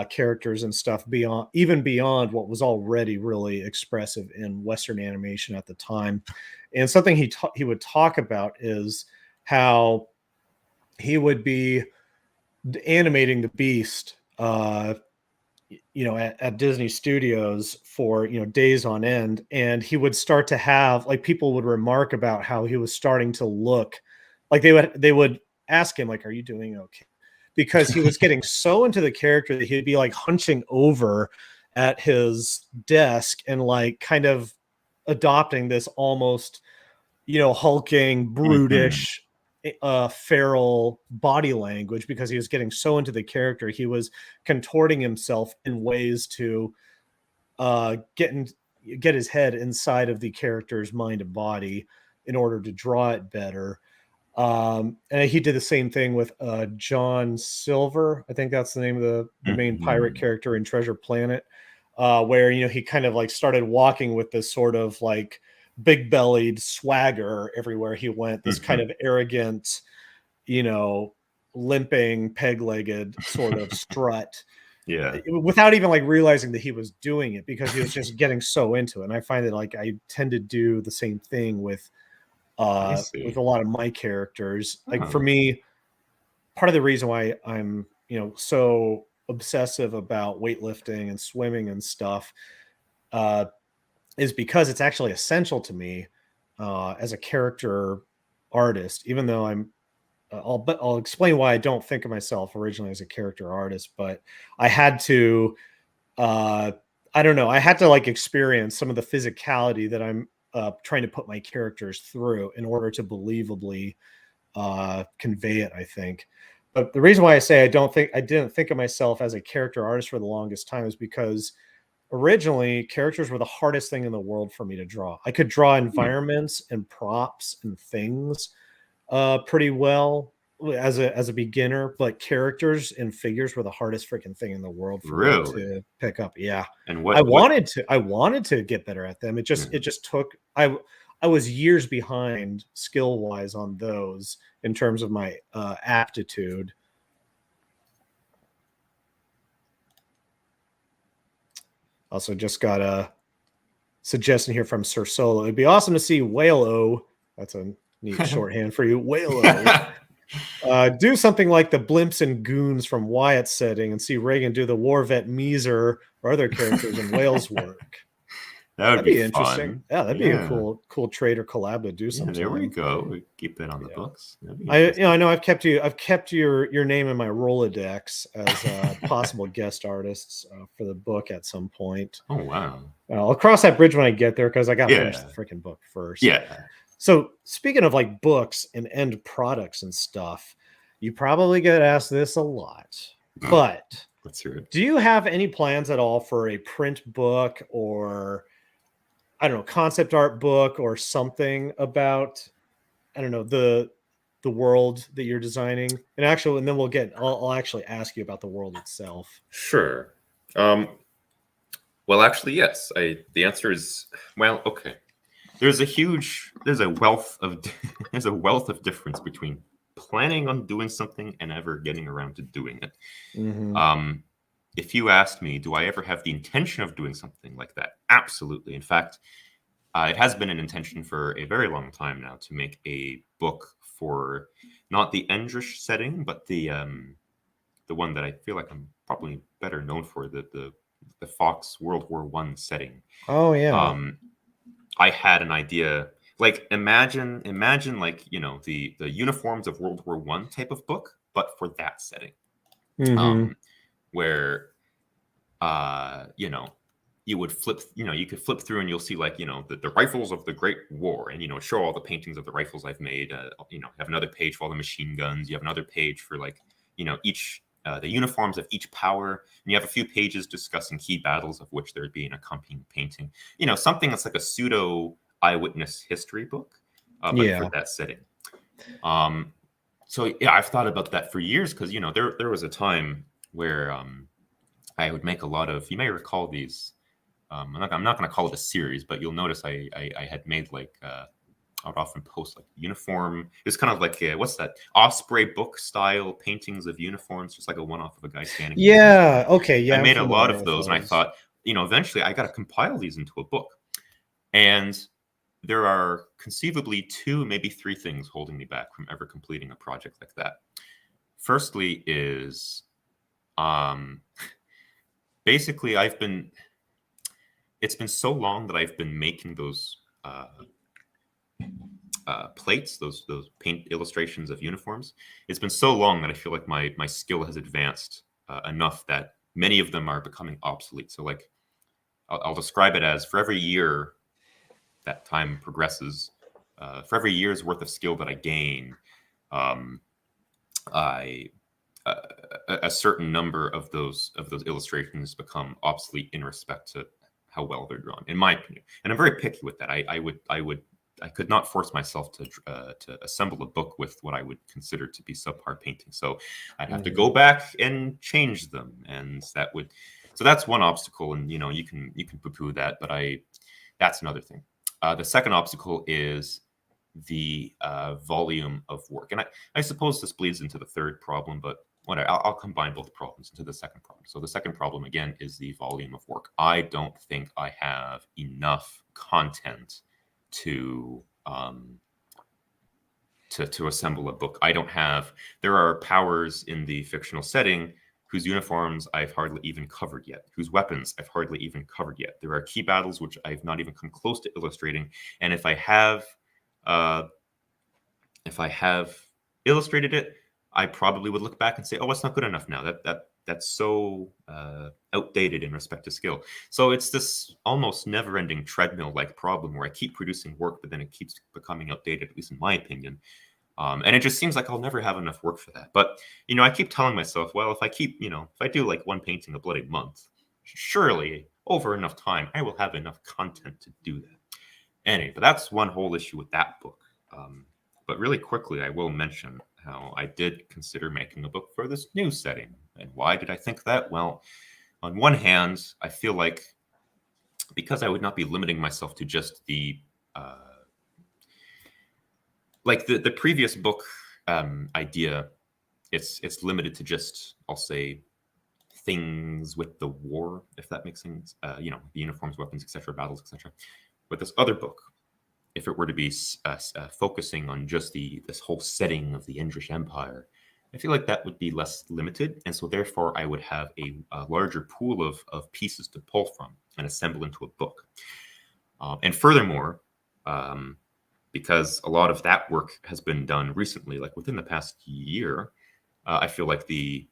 [SPEAKER 1] characters and stuff beyond even beyond what was already really expressive in Western animation at the time. And something he would talk about is how he would be animating the Beast, you know, at Disney Studios for, you know, days on end, and he would start to have like people would remark about how he was starting to look like they would ask him like, "Are you doing okay?" Because he was getting so into the character that he'd be like hunching over at his desk and like kind of adopting this almost, you know, hulking,
[SPEAKER 2] Hmm.
[SPEAKER 1] brutish, feral body language because he was getting so into the character. He was contorting himself in ways to get get his head inside of the character's mind and body in order to draw it better. And he did the same thing with John Silver. I think that's the name of the main pirate
[SPEAKER 2] Hmm.
[SPEAKER 1] character in Treasure Planet, where you know he kind of like started walking with this sort of like big bellied swagger everywhere he went. This kind
[SPEAKER 2] Hmm.
[SPEAKER 1] of arrogant, you know, limping, peg legged sort of strut
[SPEAKER 2] Yeah,
[SPEAKER 1] without even like realizing that he was doing it because he was just getting so into it. And I find that like I tend to do the same thing
[SPEAKER 2] I
[SPEAKER 1] with
[SPEAKER 2] see.
[SPEAKER 1] a lot of my characters. Like for
[SPEAKER 2] Oh.
[SPEAKER 1] me, part of the reason why I'm, you know, so obsessive about weightlifting and swimming and stuff uh, is because it's actually essential to me as a character artist. Even though I'll explain why I don't think of myself originally as a character artist, but I had to uh I don't know, I had to like experience some of the physicality that I'm trying to put my characters through in order to believably convey it, I think. But the reason why I didn't think of myself as a character artist for the longest time is because originally characters were the hardest thing in the world for me to draw. I could draw
[SPEAKER 2] Hmm.
[SPEAKER 1] environments and props and things pretty well as a beginner, but characters and figures were the hardest freaking thing in the world for me
[SPEAKER 2] Really?
[SPEAKER 1] to pick up. Yeah.
[SPEAKER 2] And what?
[SPEAKER 1] I wanted to get better at them. It just took I was years behind skill wise on those in terms of my aptitude. Also just got a suggestion here from Sir Solo. It'd be awesome to see WhaleO. That's a neat shorthand for you. WhaleO. Do something like the blimps and goons from Wyatt's setting and see Reagan do the war vet Meezer or other characters in Whale's work.
[SPEAKER 2] That would
[SPEAKER 1] That'd
[SPEAKER 2] be
[SPEAKER 1] be interesting.
[SPEAKER 2] fun.
[SPEAKER 1] Yeah, that'd be a
[SPEAKER 2] Yeah.
[SPEAKER 1] cool trade or collab to do
[SPEAKER 2] Yeah, there we
[SPEAKER 1] sometime.
[SPEAKER 2] go. We keep that on the
[SPEAKER 1] Yeah.
[SPEAKER 2] books. That'd be
[SPEAKER 1] I
[SPEAKER 2] interesting.
[SPEAKER 1] know I've kept your name in my Rolodex as possible guest artists for the book at some point.
[SPEAKER 2] Oh, wow.
[SPEAKER 1] I'll cross that bridge when I get there because I got to finish the
[SPEAKER 2] Yeah.
[SPEAKER 1] freaking book first.
[SPEAKER 2] Yeah.
[SPEAKER 1] So speaking of like books and end products and stuff, you probably get asked this a lot. But
[SPEAKER 2] Let's hear it.
[SPEAKER 1] do you have any plans at all for a print book or I don't know, concept art book or something about I don't know, the the world that you're designing, and then I'll actually ask you about the world itself.
[SPEAKER 2] Sure. Well, actually, yes. The answer is, well, okay. There's a wealth of there's a wealth of difference between planning on doing something and ever getting around to doing it.
[SPEAKER 1] Mm-hmm.
[SPEAKER 2] If you asked me, do I ever have the intention of doing something like that? Absolutely. In fact, it has been an intention for a very long time now to make a book for not the Endrish setting, but the one that I feel like I'm probably better known for, the Fox World War One setting.
[SPEAKER 1] Oh yeah.
[SPEAKER 2] I had an idea, like imagine like the uniforms of World War One type of book, but for that setting,
[SPEAKER 1] Mm-hmm.
[SPEAKER 2] where you would flip, you could flip through and you'll see like the rifles of the Great War, and show all the paintings of the rifles I've made. You have another page for all the machine guns. You have another page for like each the uniforms of each power, and you have a few pages discussing key battles, of which there'd be an accompanying painting. Something that's like a pseudo eyewitness history book, but for
[SPEAKER 1] Yeah.
[SPEAKER 2] that setting. So yeah, I've thought about that for years because there was a time where I would make a lot of. You may recall these. I'm not going to call it a series, but you'll notice I had made like I would often post like uniform. It's kind of like what's that Osprey book style paintings of uniforms, just like a one off of a guy standing.
[SPEAKER 1] Yeah. Okay. Yeah.
[SPEAKER 2] I
[SPEAKER 1] I'm
[SPEAKER 2] made a lot
[SPEAKER 1] familiar
[SPEAKER 2] of
[SPEAKER 1] with
[SPEAKER 2] those, and I thought, eventually I got to compile these into a book. And there are conceivably two, maybe three things holding me back from ever completing a project like that. Firstly is basically it's been so long that I've been making those plates, those paint illustrations of uniforms. It's been so long that I feel like my skill has advanced enough that many of them are becoming obsolete. So like I'll describe it as, for every year that time progresses, for every year's worth of skill that I gain, I a certain number of those illustrations become obsolete in respect to how well they're drawn, in my opinion. And I'm very picky with that. I could not force myself to assemble a book with what I would consider to be subpar painting. So I'd have to go back and change them, and so that's one obstacle. And you can poo-poo that, but that's another thing. The second obstacle is the volume of work, and I suppose this bleeds into the third problem, but whatever. I'll combine both problems into the second problem. So the second problem again is the volume of work. I don't think I have enough content to assemble a book. I don't have. There are powers in the fictional setting whose uniforms I've hardly even covered yet, whose weapons I've hardly even covered yet. There are key battles which I've not even come close to illustrating, and if I have illustrated it, I probably would look back and say, "Oh, it's not good enough now. That's so outdated in respect to skill." So it's this almost never-ending treadmill-like problem where I keep producing work, but then it keeps becoming outdated, at least in my opinion. And it just seems like I'll never have enough work for that. But I keep telling myself, well, if I do like one painting a bloody month, surely over enough time I will have enough content to do that. Anyway, but that's one whole issue with that book. But really quickly, I will mention how I did consider making a book for this new setting. And why did I think that? Well, on one hand, I feel like because I would not be limiting myself to just the the previous book idea, it's limited to just, I'll say, things with the war, if that makes sense. The uniforms, weapons, etc., battles, etc. With this other book, if it were to be focusing on just this whole setting of the Endrish Empire, I feel like that would be less limited, and so therefore I would have a larger pool of pieces to pull from and assemble into a book. And furthermore, because a lot of that work has been done recently, like within the past year, I feel like the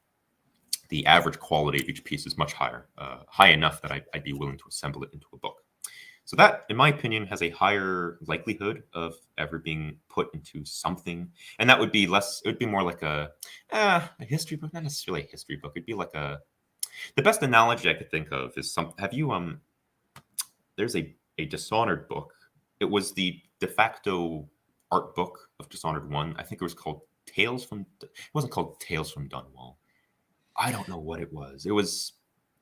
[SPEAKER 2] average quality of each piece is much higher, high enough that I'd be willing to assemble it into a book. So that, in my opinion, has a higher likelihood of ever being put into something. And that would be less, it would be more like a history book, not necessarily a history book. It'd be like the best analogy I could think of is there's a Dishonored book. It was the de facto art book of Dishonored 1. I think it was called Tales from... It wasn't called Tales from Dunwall. I don't know what it was. It was...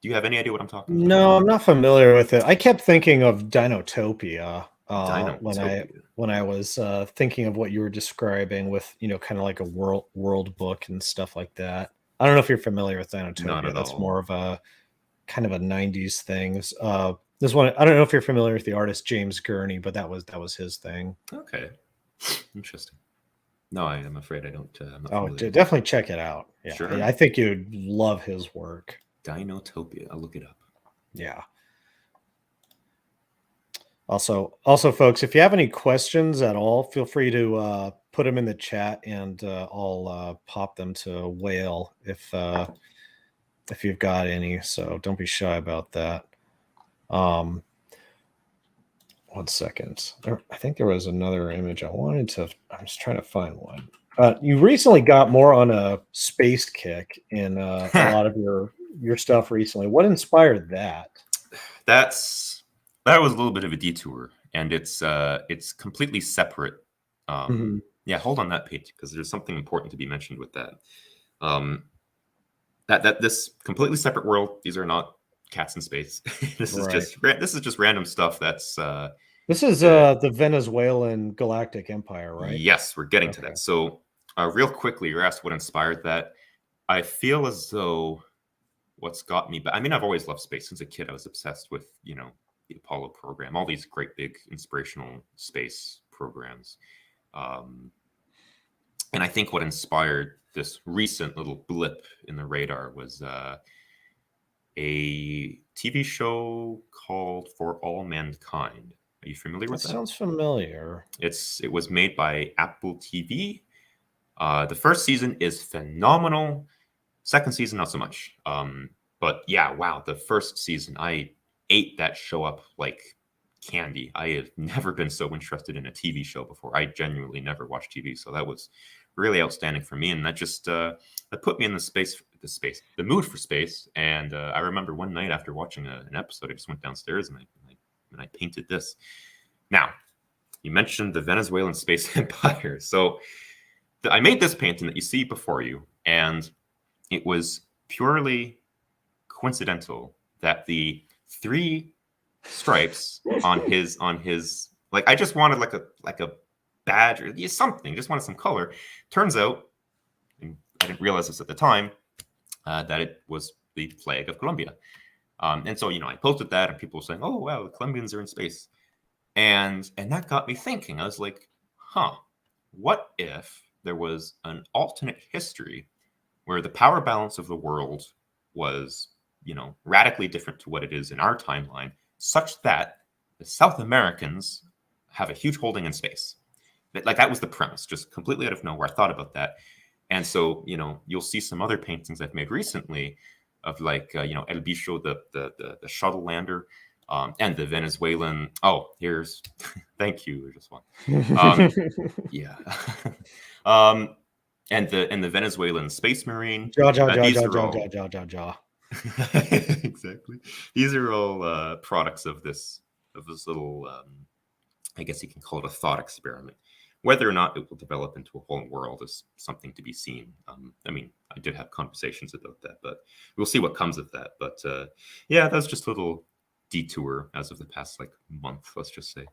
[SPEAKER 2] Do you have any idea what I'm talking about?
[SPEAKER 1] No, I'm not familiar with it. I kept thinking of Dinotopia
[SPEAKER 2] Dinotopia.
[SPEAKER 1] when I was thinking of what you were describing with, kind of like a world book and stuff like that. I don't know if you're familiar with
[SPEAKER 2] Not
[SPEAKER 1] Dinotopia.
[SPEAKER 2] at
[SPEAKER 1] That's
[SPEAKER 2] all.
[SPEAKER 1] more of a kind of a 90s thing. This one, I don't know if you're familiar with the artist James Gurney, but that was his thing.
[SPEAKER 2] Okay. Interesting. No, I am afraid I don't. I'm not
[SPEAKER 1] Oh,
[SPEAKER 2] familiar.
[SPEAKER 1] definitely check it out. Yeah,
[SPEAKER 2] Sure.
[SPEAKER 1] I think you'd love his work.
[SPEAKER 2] Dinotopia. I'll look it up.
[SPEAKER 1] Yeah. Also, folks, if you have any questions at all, feel free to put them in the chat, and I'll pop them to Whale if you've got any. So don't be shy about that. 1 second. I think there was another image I wanted to. I was trying to find one. You recently got more on a space kick in a lot of your stuff recently. What inspired that?
[SPEAKER 2] That was a little bit of a detour, and it's completely separate. Yeah, hold on that page because there's something important to be mentioned with that. That this completely separate world. These are not cats in space. This is just random stuff.
[SPEAKER 1] This is the Venezuelan Galactic Empire, right?
[SPEAKER 2] Yes, we're getting to that. So, real quickly, you're asked what inspired that. I feel as though what's got me back. I mean, I've always loved space since a kid. I was obsessed with the Apollo program, all these great big inspirational space programs. And I think what inspired this recent little blip in the radar was a TV show called For All Mankind. Are you familiar with that?
[SPEAKER 1] Sounds familiar.
[SPEAKER 2] It was made by Apple TV. The first season is phenomenal. Second season, not so much. But yeah, wow, the first season, I ate that show up like candy. I have never been so interested in a TV show before. I genuinely never watched TV, so that was really outstanding for me, and that just that put me in the mood for space. And I remember one night after watching an episode, I just went downstairs and I painted this. Now, you mentioned the Venezuelan space empire, so I made this painting that you see before you, and it was purely coincidental that the 3 stripes on his like I just wanted like a badge or something, just wanted some color. Turns out, and I didn't realize this at the time, that it was the flag of Colombia. And so I posted that, and people were saying, "Oh wow, the Colombians are in space," and that got me thinking. I was like, "Huh, what if there was an alternate history where the power balance of the world was, radically different to what it is in our timeline, such that the South Americans have a huge holding in space." That was the premise, just completely out of nowhere. I thought about that. And so, you'll see some other paintings I've made recently of like, El Bicho, the shuttle lander, and the Venezuelan. Oh, here's, thank you. There's just one. Yeah. And the Venezuelan space marine.
[SPEAKER 1] Jaw.
[SPEAKER 2] Exactly. These are all products of this little, I guess you can call it a thought experiment. Whether or not it will develop into a whole world is something to be seen. I mean, I did have conversations about that, but we'll see what comes of that. But yeah, that's just a little detour as of the past month, let's just say.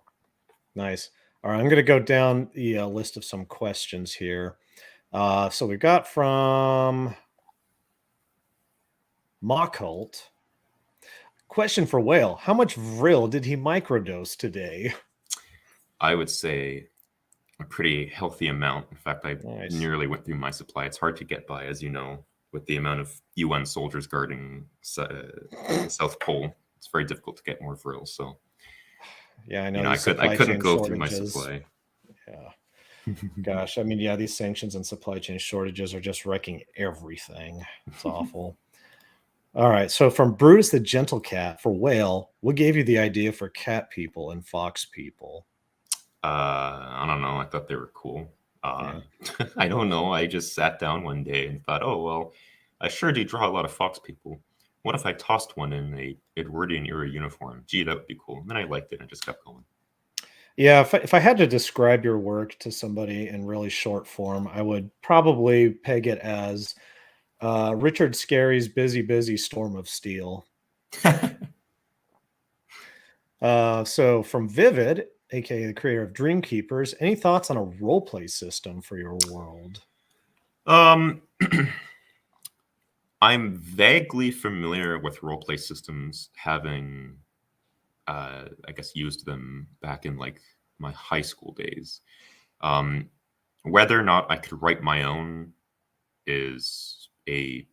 [SPEAKER 1] Nice. All right, I'm going to go down the list of some questions here. So we got from Mockholt. Question for Whale. How much Vril did he microdose today?
[SPEAKER 2] I would say a pretty healthy amount. In fact, I nearly went through my supply. It's hard to get by, as you know, with the amount of UN soldiers guarding the South Pole. It's very difficult to get more Vril. So
[SPEAKER 1] yeah, I know.
[SPEAKER 2] I couldn't go through my supply.
[SPEAKER 1] Yeah. Gosh, I mean, yeah, these sanctions and supply chain shortages are just wrecking everything. It's awful. All right. So from Brutus the Gentle Cat for Whale, what gave you the idea for cat people and fox people?
[SPEAKER 2] I don't know. I thought they were cool.
[SPEAKER 1] Yeah.
[SPEAKER 2] I don't know. I just sat down one day and thought, oh, well, I sure do draw a lot of fox people. What if I tossed one in a Edwardian era uniform? Gee, that would be cool. And then I liked it and I just kept going.
[SPEAKER 1] Yeah, if I had to describe your work to somebody in really short form, I would probably peg it as Richard Scarry's Busy Busy Storm of Steel. So from Vivid, aka the creator of Dream Keepers, any thoughts on a role play system for your world?
[SPEAKER 2] Um, I'm vaguely familiar with roleplay systems, having, I guess, used them back in like my high school days. Whether or not I could write my own is a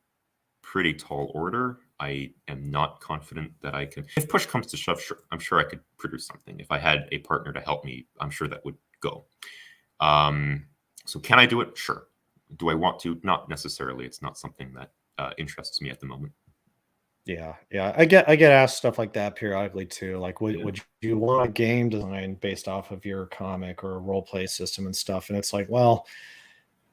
[SPEAKER 2] pretty tall order. I am not confident that I can. If push comes to shove, sure, I'm sure I could produce something. If I had a partner to help me, I'm sure that would go. So can I do it? Sure. Do I want to? Not necessarily. It's not something that interests me at the moment.
[SPEAKER 1] Yeah, yeah, I get asked stuff like that periodically too. Like, would
[SPEAKER 2] Yeah.
[SPEAKER 1] would you want a game design based off of your comic or a role play system and stuff? And it's like, well,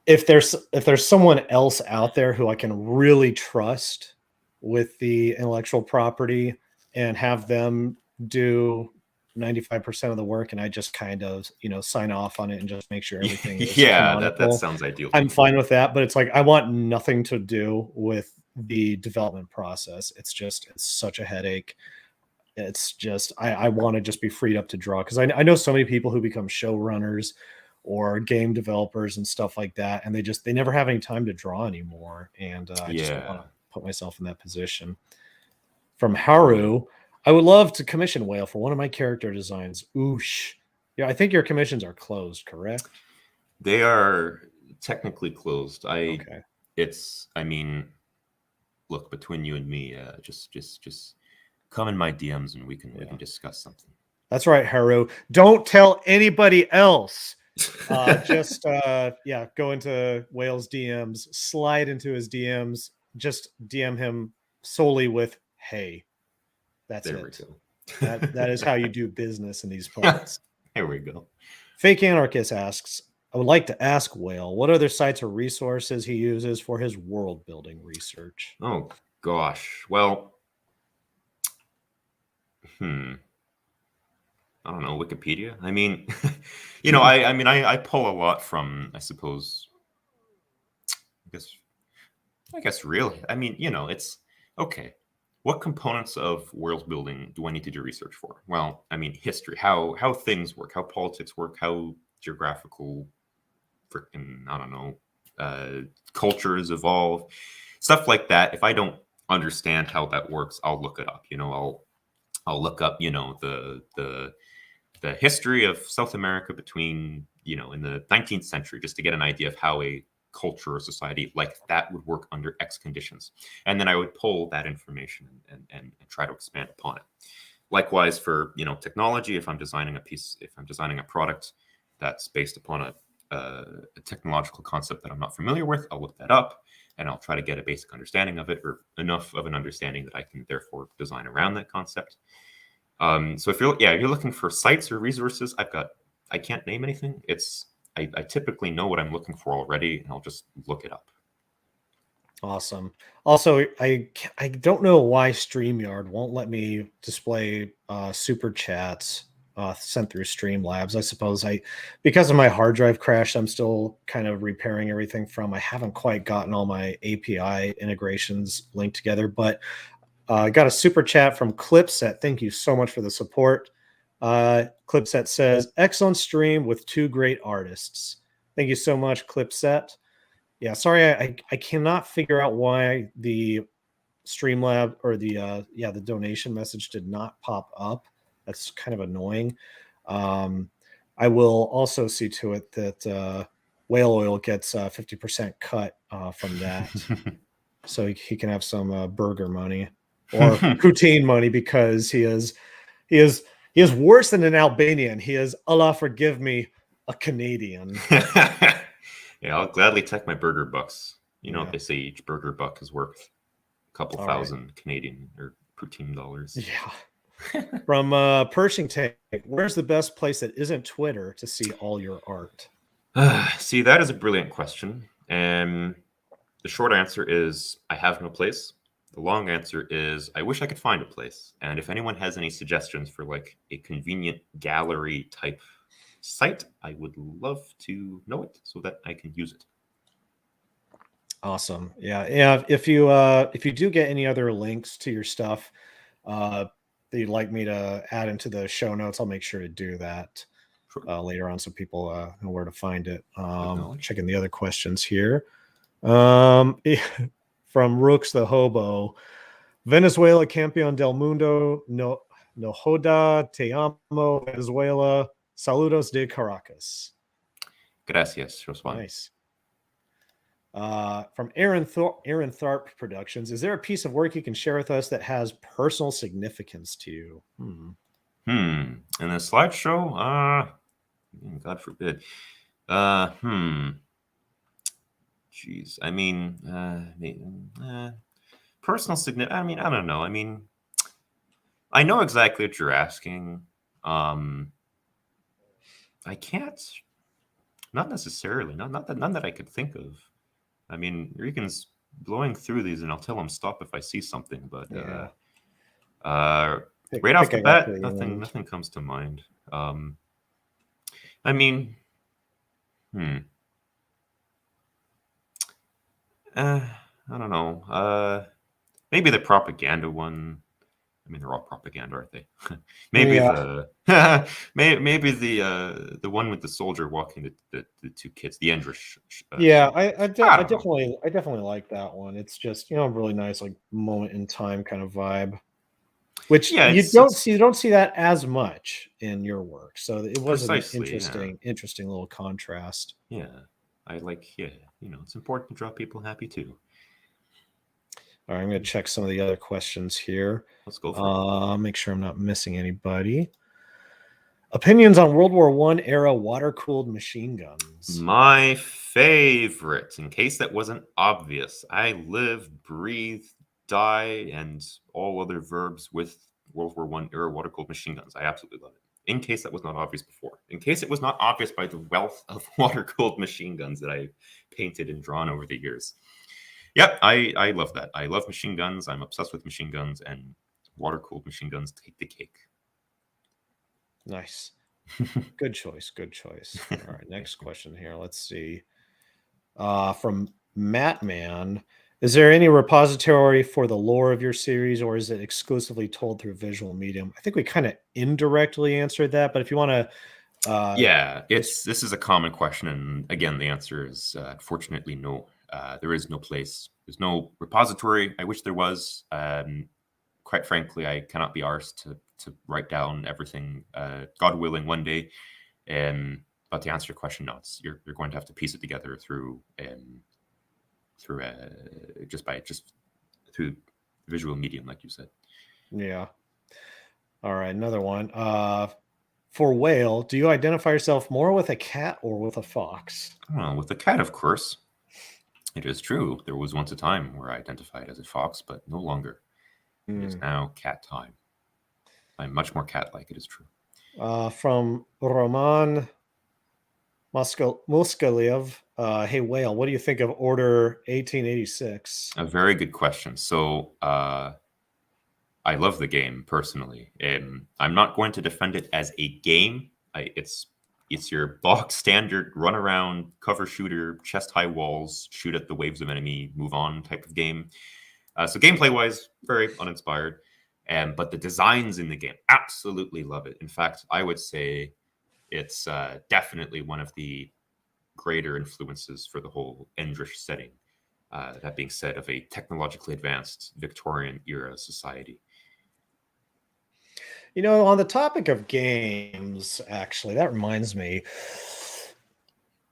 [SPEAKER 1] if there's someone else out there who I can really trust with the intellectual property and have them do 95% of the work, and I just kind of, sign off on it and just make sure everything is
[SPEAKER 2] Yeah, that
[SPEAKER 1] canonical,
[SPEAKER 2] sounds ideal to
[SPEAKER 1] I'm
[SPEAKER 2] me.
[SPEAKER 1] fine with that. But it's like I want nothing to do with the development process. It's such a headache. It's just I want to just be freed up to draw, because I know so many people who become showrunners or game developers and stuff like that, and they never have any time to draw anymore. And I just don't want
[SPEAKER 2] Yeah,
[SPEAKER 1] to put myself in that position. From
[SPEAKER 2] totally.
[SPEAKER 1] Haru, I would love to commission Whale for one of my character designs. Oosh. Yeah, I think your commissions are closed, correct?
[SPEAKER 2] They are technically closed.
[SPEAKER 1] Okay.
[SPEAKER 2] I mean, look, between you and me, just come in my DMs and we
[SPEAKER 1] Yeah.
[SPEAKER 2] can discuss something.
[SPEAKER 1] That's right, Haru. Don't tell anybody else. Just yeah, go into Whale's DMs, slide into his DMs, just DM him solely with "Hey." That's
[SPEAKER 2] There we
[SPEAKER 1] it.
[SPEAKER 2] go.
[SPEAKER 1] That is how you do business in these parts.
[SPEAKER 2] There we go.
[SPEAKER 1] Fake Anarchist asks, I would like to ask Whale what other sites or resources he uses for his world building research.
[SPEAKER 2] Oh gosh. Well, I don't know, Wikipedia. I mean, I pull a lot from, I suppose, I guess I guess really. I mean, it's okay. What components of world building do I need to do research for? Well, I mean, history, how things work, how politics work, how geographical freaking, I don't know, cultures evolve, stuff like that. If I don't understand how that works, I'll look it up. I'll look up, the history of South America between, in the 19th century, just to get an idea of how a culture or society like that would work under X conditions. And then I would pull that information and try to expand upon it. Likewise for, technology, if I'm designing a product that's based upon a technological concept that I'm not familiar with, I'll look that up and I'll try to get a basic understanding of it, or enough of an understanding that I can therefore design around that concept. So if you're looking for sites or resources, I can't name anything. I typically know what I'm looking for already, and I'll just look it up.
[SPEAKER 1] Awesome. Also, I don't know why StreamYard won't let me display super chats sent through Streamlabs. I suppose because of my hard drive crash, I'm still kind of repairing everything from. I haven't quite gotten all my API integrations linked together, but I got a super chat from Clipset. Thank you so much for the support. Clipset says, excellent stream with two great artists. Thank you so much, Clipset. Yeah, sorry, I cannot figure out why the Streamlab or the donation message did not pop up. That's kind of annoying. I will also see to it that WhaleOil gets 50% cut from that, so he can have some burger money or poutine money, because he is he is worse than an Albanian. He is, Allah forgive me, a Canadian.
[SPEAKER 2] Yeah, I'll gladly take my burger bucks.
[SPEAKER 1] Yeah.
[SPEAKER 2] They say each burger buck is worth a couple
[SPEAKER 1] All right.
[SPEAKER 2] thousand Canadian or poutine dollars.
[SPEAKER 1] Yeah. From Pershing Tank, where's the best place that isn't Twitter to see all your art?
[SPEAKER 2] See, that is a brilliant question. And the short answer is I have no place. The long answer is I wish I could find a place. And if anyone has any suggestions for like a convenient gallery type site, I would love to know it so that I can use it.
[SPEAKER 1] Awesome. Yeah. If you do get any other links to your stuff that you'd like me to add into the show notes, I'll make sure to do that
[SPEAKER 2] Sure.
[SPEAKER 1] later on so people know where to find it.
[SPEAKER 2] Acknowledged.
[SPEAKER 1] Checking the other questions here. From Rooks the Hobo, Venezuela campeón del mundo, no joda, te amo, Venezuela, saludos de Caracas.
[SPEAKER 2] Gracias, Roswan.
[SPEAKER 1] Nice. From Aaron Tharp Productions, is there a piece of work you can share with us that has personal significance to you?
[SPEAKER 2] In a slideshow? God forbid. Jeez. I mean, personal significance. I mean, I don't know. I mean, I know exactly what you're asking. I can't. Not necessarily. Not that none that I could think of. I mean, Regan's blowing through these, and I'll tell him stop if I see something. But
[SPEAKER 1] Yeah.
[SPEAKER 2] right off the
[SPEAKER 1] I got
[SPEAKER 2] bat,
[SPEAKER 1] the
[SPEAKER 2] nothing comes to mind. I mean, I don't know. Maybe the propaganda one. I mean, they're all propaganda, aren't they? Maybe
[SPEAKER 1] Yeah.
[SPEAKER 2] maybe the one with the soldier walking the two kids, the Endrish.
[SPEAKER 1] Yeah,
[SPEAKER 2] soldier.
[SPEAKER 1] I
[SPEAKER 2] don't know.
[SPEAKER 1] definitely like that one. It's just a really nice like moment in time kind of vibe, which
[SPEAKER 2] Yeah,
[SPEAKER 1] you don't see that as much in your work. So it was an
[SPEAKER 2] precisely, yeah.
[SPEAKER 1] interesting little contrast.
[SPEAKER 2] Yeah, I like. Yeah, it's important to draw people happy too.
[SPEAKER 1] All right, I'm going to check some of the other questions here.
[SPEAKER 2] Let's go for it.
[SPEAKER 1] Make sure I'm not missing anybody. Opinions on World War I era water-cooled machine guns.
[SPEAKER 2] My favorite, in case that wasn't obvious, I live, breathe, die, and all other verbs with World War I era water-cooled machine guns. I absolutely love it. In case that was not obvious before. In case it was not obvious by the wealth of water-cooled machine guns that I've painted and drawn over the years. Yep, I love that. I love machine guns. I'm obsessed with machine guns, and water-cooled machine guns take the cake.
[SPEAKER 1] Nice. Good choice. All right, next question here. Let's see. From Mattman, is there any repository for the lore of your series, or is it exclusively told through visual medium? I think we kind of indirectly answered that, but if you want to,
[SPEAKER 2] yeah, this is a common question, and again, the answer is unfortunately no. There is no place. There's no repository. I wish there was. Quite frankly, I cannot be arsed to write down everything. God willing, one day. But to answer your question, no, you're going to have to piece it together through through visual medium, like you said.
[SPEAKER 1] Yeah. All right, another one. For Whale, do you identify yourself more with a cat or with a fox?
[SPEAKER 2] Well, with the cat, of course. It is true. There was once a time where I identified as a fox, but no longer. It is now cat time. I'm much more cat-like, it is true.
[SPEAKER 1] From Roman Muskaliev, hey, Whale, what do you think of Order 1886?
[SPEAKER 2] A very good question. So I love the game, personally. I'm not going to defend it as a game. It's your box standard run around, cover shooter, chest high walls, shoot at the waves of enemy, move on type of game. So gameplay wise, very uninspired. But the designs in the game, absolutely love it. In fact, I would say it's definitely one of the greater influences for the whole Endrish setting. That being said, of a technologically advanced Victorian era society.
[SPEAKER 1] On the topic of games, actually, that reminds me.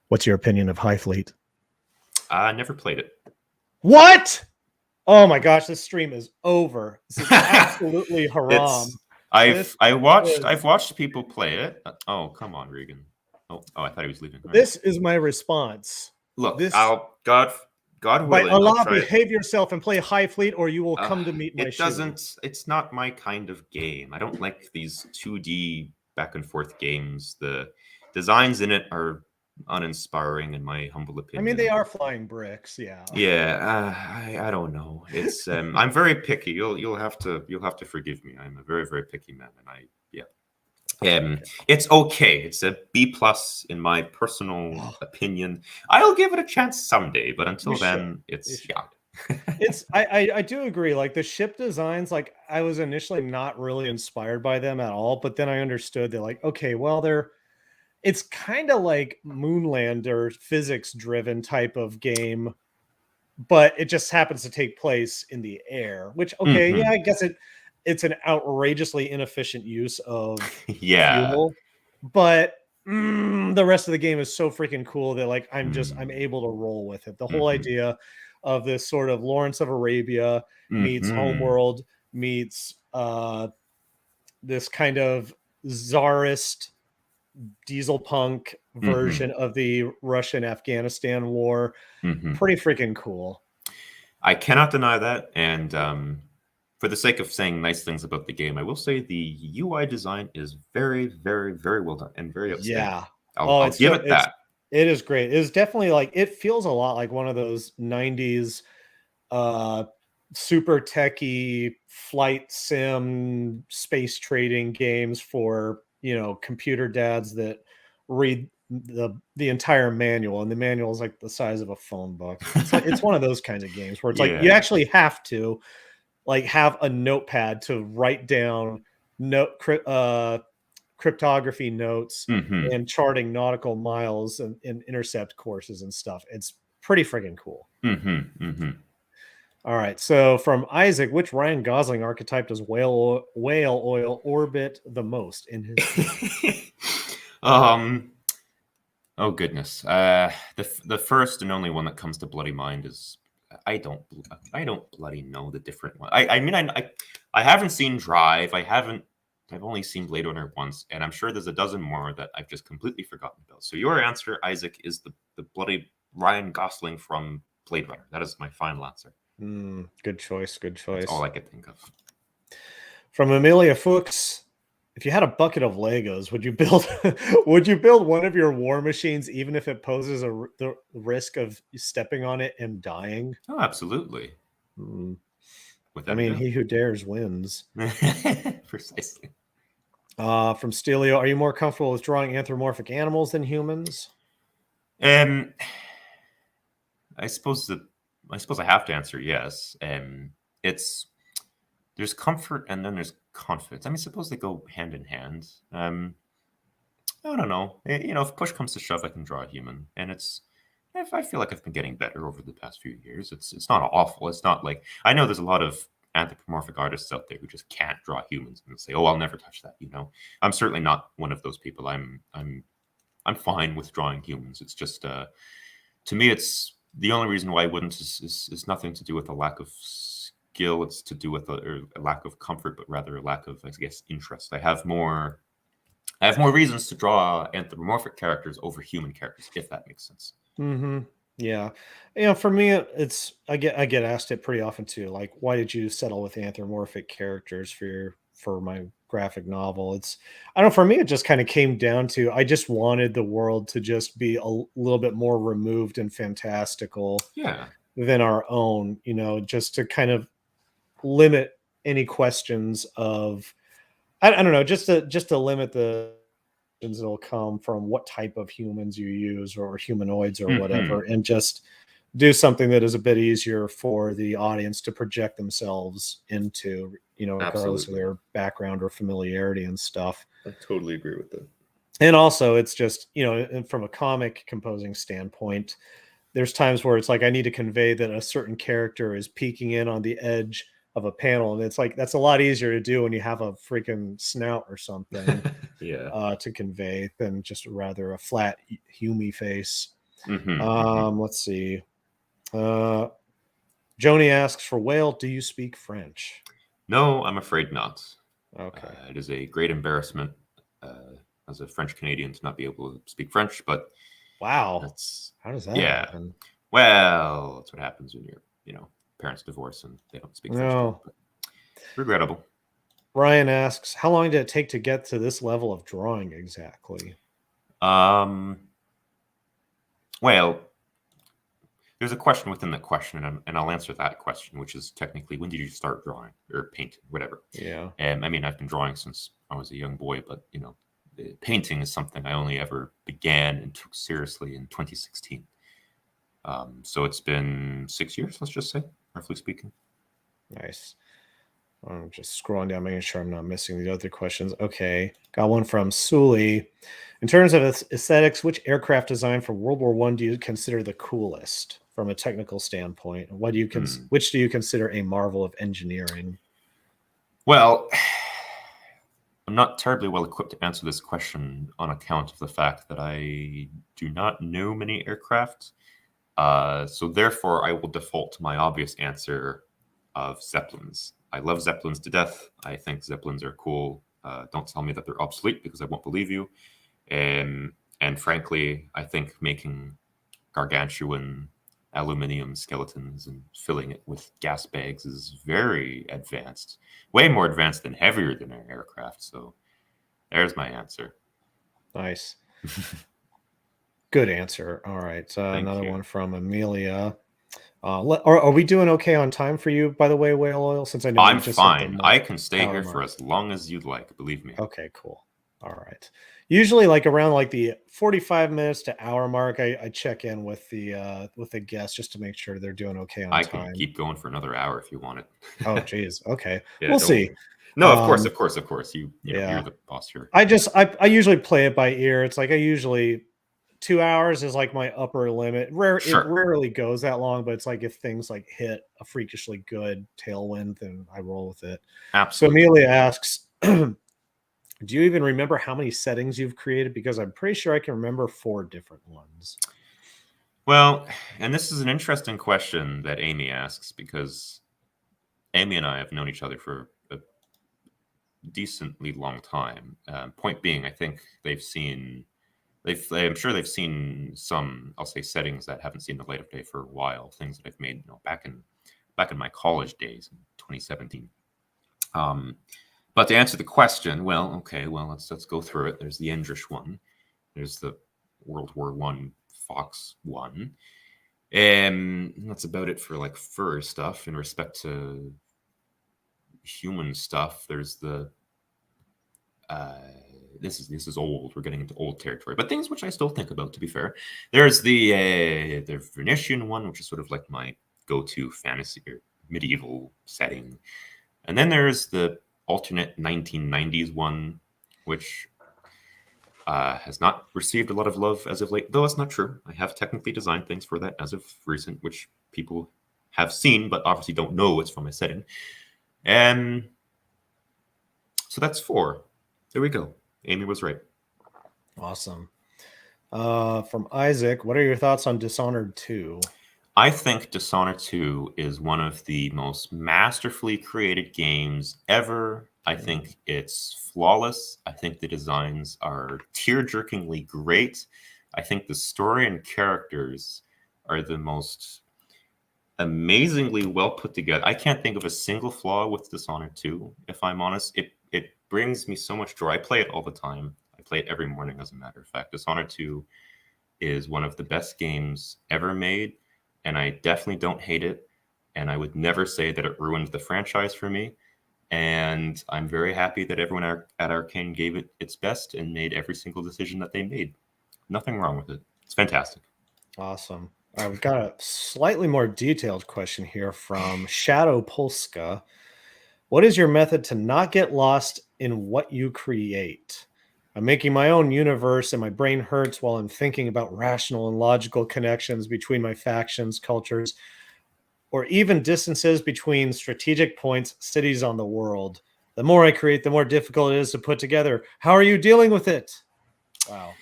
[SPEAKER 1] What's your opinion of High Fleet?
[SPEAKER 2] I never played it.
[SPEAKER 1] What? Oh my gosh, this stream is over. This is absolutely haram.
[SPEAKER 2] I've watched people play it. Oh, come on, Regan. Oh, I thought he was leaving.
[SPEAKER 1] This is my response.
[SPEAKER 2] Look, God willing,
[SPEAKER 1] by Allah, behave yourself and play High Fleet, or you will come to meet my
[SPEAKER 2] It's not my kind of game. I don't like these 2D back and forth games. The designs in it are uninspiring in my humble
[SPEAKER 1] I
[SPEAKER 2] opinion.
[SPEAKER 1] mean, they are flying bricks, yeah.
[SPEAKER 2] Yeah, I don't know. It's I'm very picky. You'll have to forgive me. I'm a very very picky man, and it's okay. It's a B plus in my personal opinion. I'll give it a chance someday, but until then, it's yeah.
[SPEAKER 1] It's I do agree. Like the ship designs, like I was initially not really inspired by them at all, but then I understood they're like, okay, well, it's kind of like Moonlander physics driven type of game, but it just happens to take place in the air, which okay, yeah, I guess it's an outrageously inefficient use of
[SPEAKER 2] Yeah.
[SPEAKER 1] fuel, but the rest of the game is so freaking cool that like I'm
[SPEAKER 2] Mm.
[SPEAKER 1] able to roll with it. The whole
[SPEAKER 2] Mhm.
[SPEAKER 1] idea of this sort of Lawrence of Arabia meets
[SPEAKER 2] Mhm.
[SPEAKER 1] Homeworld meets this kind of czarist diesel punk
[SPEAKER 2] Mhm.
[SPEAKER 1] version of the Russian Afghanistan war.
[SPEAKER 2] Mhm.
[SPEAKER 1] Pretty freaking cool.
[SPEAKER 2] I cannot deny that, and for the sake of saying nice things about the game, I will say the UI design is very, very, very well done and very outstanding.
[SPEAKER 1] Yeah.
[SPEAKER 2] I'll
[SPEAKER 1] Oh,
[SPEAKER 2] I'll give it that.
[SPEAKER 1] it is great. It is definitely like it feels a lot like one of those 90s uh super techy flight sim space trading games for, computer dads that read the entire manual, and the manual is like the size of a phone book. It's one of those kinds of games where it's like you
[SPEAKER 2] Yeah.
[SPEAKER 1] actually have to like have a notepad to write down cryptography notes
[SPEAKER 2] Mhm.
[SPEAKER 1] and charting nautical miles and intercept courses and stuff. It's pretty freaking cool.
[SPEAKER 2] Mhm. Mhm.
[SPEAKER 1] All right. So from Isaac, which Ryan Gosling archetype does whale oil orbit the most in his game?
[SPEAKER 2] um. Oh goodness. The first and only one that comes to bloody mind is I don't I don't bloody know the different one. I mean I haven't seen Drive. I've only seen Blade Runner once, and I'm sure there's a dozen more that I've just completely forgotten about. So your answer, Isaac, is the bloody Ryan Gosling from Blade Runner. That is my final answer.
[SPEAKER 1] Good choice. Good
[SPEAKER 2] That's all
[SPEAKER 1] choice.
[SPEAKER 2] I could think of.
[SPEAKER 1] From Amelia Fuchs, if you had a bucket of Legos, would you build would you build one of your war machines even if it poses the risk of stepping on it and dying?
[SPEAKER 2] Oh, absolutely.
[SPEAKER 1] Hmm. I
[SPEAKER 2] Without a
[SPEAKER 1] mean,
[SPEAKER 2] doubt.
[SPEAKER 1] he who dares wins.
[SPEAKER 2] Precisely.
[SPEAKER 1] From Stelio, are you more comfortable with drawing anthropomorphic animals than humans?
[SPEAKER 2] Um I suppose that I suppose I have to answer yes. It's there's comfort and then there's confidence. I mean, suppose they go hand in hand. I don't know. If push comes to shove, I can draw a human, and it's. If I feel like I've been getting better over the past few years, it's not awful. It's not like I know there's a lot of anthropomorphic artists out there who just can't draw humans and say, "Oh, I'll never touch that." I'm certainly not one of those people. I'm fine with drawing humans. It's just to me, it's the only reason why I wouldn't is nothing to do with a lack of skill. It's to do with a lack of comfort, but rather a lack of, I guess, interest. I have more reasons to draw anthropomorphic characters over human characters, if that makes sense.
[SPEAKER 1] Mm-hmm. Yeah. For me, it's I get asked it pretty often too. Like, why did you settle with anthropomorphic characters for my graphic novel? I don't know, for me, it just kind of came down to I just wanted the world to just be a little bit more removed and fantastical
[SPEAKER 2] Yeah,
[SPEAKER 1] than our own, just to kind of limit any questions of I don't know, just to limit the questions that'll come from what type of humans you use or humanoids or
[SPEAKER 2] hmm
[SPEAKER 1] whatever, and just do something that is a bit easier for the audience to project themselves into, regardless of
[SPEAKER 2] absolutely.
[SPEAKER 1] their background or familiarity and stuff.
[SPEAKER 2] I totally agree with that.
[SPEAKER 1] And also, it's just, and from a comic composing standpoint, there's times where it's like I need to convey that a certain character is peeking in on the edge of a panel, and it's like that's a lot easier to do when you have a freaking snout or something
[SPEAKER 2] Yeah.
[SPEAKER 1] to convey than just rather a flat humey face.
[SPEAKER 2] Hmm.
[SPEAKER 1] Let's see. Uh, Joni asks for whale. Do you speak French?
[SPEAKER 2] No, I'm afraid not.
[SPEAKER 1] Okay.
[SPEAKER 2] It is a great embarrassment uh, as a French Canadian to not be able to speak French, but
[SPEAKER 1] Wow.
[SPEAKER 2] that's
[SPEAKER 1] How does that
[SPEAKER 2] yeah.
[SPEAKER 1] happen?
[SPEAKER 2] Well, that's what happens when your parents divorce and they don't speak French to you.
[SPEAKER 1] No.
[SPEAKER 2] But regrettable.
[SPEAKER 1] Ryan asks, how long did it take to get to this level of drawing exactly?
[SPEAKER 2] Um, Well, there's a question within the question, and I'll answer that question, which is technically, when did you start drawing or painting, whatever?
[SPEAKER 1] Yeah.
[SPEAKER 2] I mean, I've been drawing since I was a young boy, but painting is something I only ever began and took seriously in 2016. So it's been 6 years, let's just say, roughly speaking.
[SPEAKER 1] Nice. I'm just scrolling down, making sure I'm not missing the other questions. Okay. Got one from Sully. In terms of aesthetics, which aircraft design for World War One do you consider the coolest from a technical standpoint? What do you which do you consider a marvel of engineering?
[SPEAKER 2] Well, I'm not terribly well equipped to answer this question on account of the fact that I do not know many aircraft. So therefore, I will default to my obvious answer of Zeppelins. I love Zeppelins to death. I think Zeppelins are cool. Don't tell me that they're obsolete, because I won't believe you. And frankly, I think making gargantuan aluminum skeletons and filling it with gas bags is very advanced, way more advanced and heavier than an aircraft. So there's my answer.
[SPEAKER 1] Nice. Good answer. All right. Another
[SPEAKER 2] you.
[SPEAKER 1] one from Amelia. Are we doing okay on time for you, by the way, WhaleOil? Since I know
[SPEAKER 2] I'm
[SPEAKER 1] we just hit the
[SPEAKER 2] fine. I can stay here
[SPEAKER 1] mark.
[SPEAKER 2] for as long as you'd like, believe me.
[SPEAKER 1] Okay, cool. All right. Usually, like around like the 45 minutes to hour mark, I check in with the guests just to make sure they're doing okay on
[SPEAKER 2] I
[SPEAKER 1] time.
[SPEAKER 2] can keep going for another hour if you want it.
[SPEAKER 1] Oh, geez. Okay.
[SPEAKER 2] Yeah,
[SPEAKER 1] We'll
[SPEAKER 2] don't
[SPEAKER 1] see.
[SPEAKER 2] worry. No, of course. You know,
[SPEAKER 1] Yeah.
[SPEAKER 2] you're the boss here.
[SPEAKER 1] I usually play it by ear. It's like I usually 2 hours is like my upper limit. It rarely goes that long, but it's like if things like hit a freakishly good tailwind, then I roll with it.
[SPEAKER 2] Absolutely.
[SPEAKER 1] So Amelia asks, do you even remember how many settings you've created? Because I'm pretty sure I can remember 4 different ones.
[SPEAKER 2] Well, and this is an interesting question that Amy asks, because Amy and I have known each other for a decently long time. Point being, I think I'm sure they've seen some, I'll say, settings that haven't seen the light of day for a while. Things that I've made, back in my college days in 2017. But to answer the question, let's go through it. There's the Endrish one. There's the World War One Fox one. And that's about it for like fur stuff. In respect to human stuff, there's the this is old. We're getting into old territory, but things which I still think about, to be fair. There's the Venetian one, which is sort of like my go-to fantasy or medieval setting. And then there's the alternate 1990s one, which has not received a lot of love as of late, though that's not true. I have technically designed things for that as of recent, which people have seen, but obviously don't know it's from my setting. And so that's 4. There we go. Amy was right.
[SPEAKER 1] Awesome. From Isaac, what are your thoughts on Dishonored 2?
[SPEAKER 2] I think Dishonored 2 is one of the most masterfully created games ever. I think it's flawless. I think the designs are tear-jerkingly great. I think the story and characters are the most amazingly well put together. I can't think of a single flaw with Dishonored 2, if I'm honest. It brings me so much joy. I play it all the time. I play it every morning, as a matter of fact. Dishonored 2 is one of the best games ever made, and I definitely don't hate it. And I would never say that it ruined the franchise for me. And I'm very happy that everyone at Arcane gave it its best and made every single decision that they made. Nothing wrong with it. It's fantastic.
[SPEAKER 1] Awesome. We've got a slightly more detailed question here from Shadow Polska. What is your method to not get lost in what you create? I'm making my own universe and my brain hurts while I'm thinking about rational and logical connections between my factions, cultures, or even distances between strategic points, cities on the world. The more I create, the more difficult it is to put together. How are you dealing with it? Wow.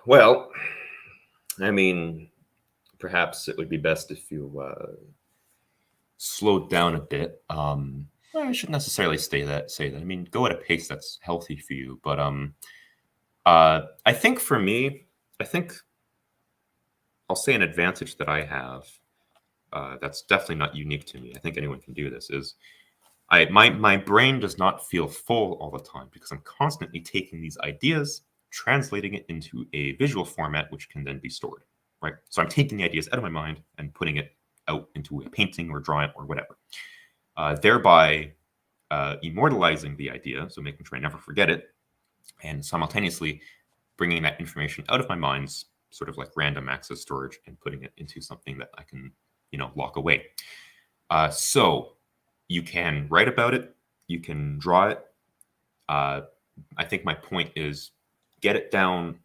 [SPEAKER 2] Well, I mean, perhaps it would be best if you slowed down a bit. I shouldn't necessarily say that. I mean, go at a pace that's healthy for you. But I think for me, I'll say an advantage that I have that's definitely not unique to me. I think anyone can do this. Is my brain does not feel full all the time, because I'm constantly taking these ideas, translating it into a visual format, which can then be stored, right? So I'm taking the ideas out of my mind and putting it out into a painting or drawing or whatever, thereby immortalizing the idea, so making sure I never forget it, and simultaneously bringing that information out of my mind's sort of like random access storage and putting it into something that I can, lock away. So you can write about it, you can draw it. I think my point is get it down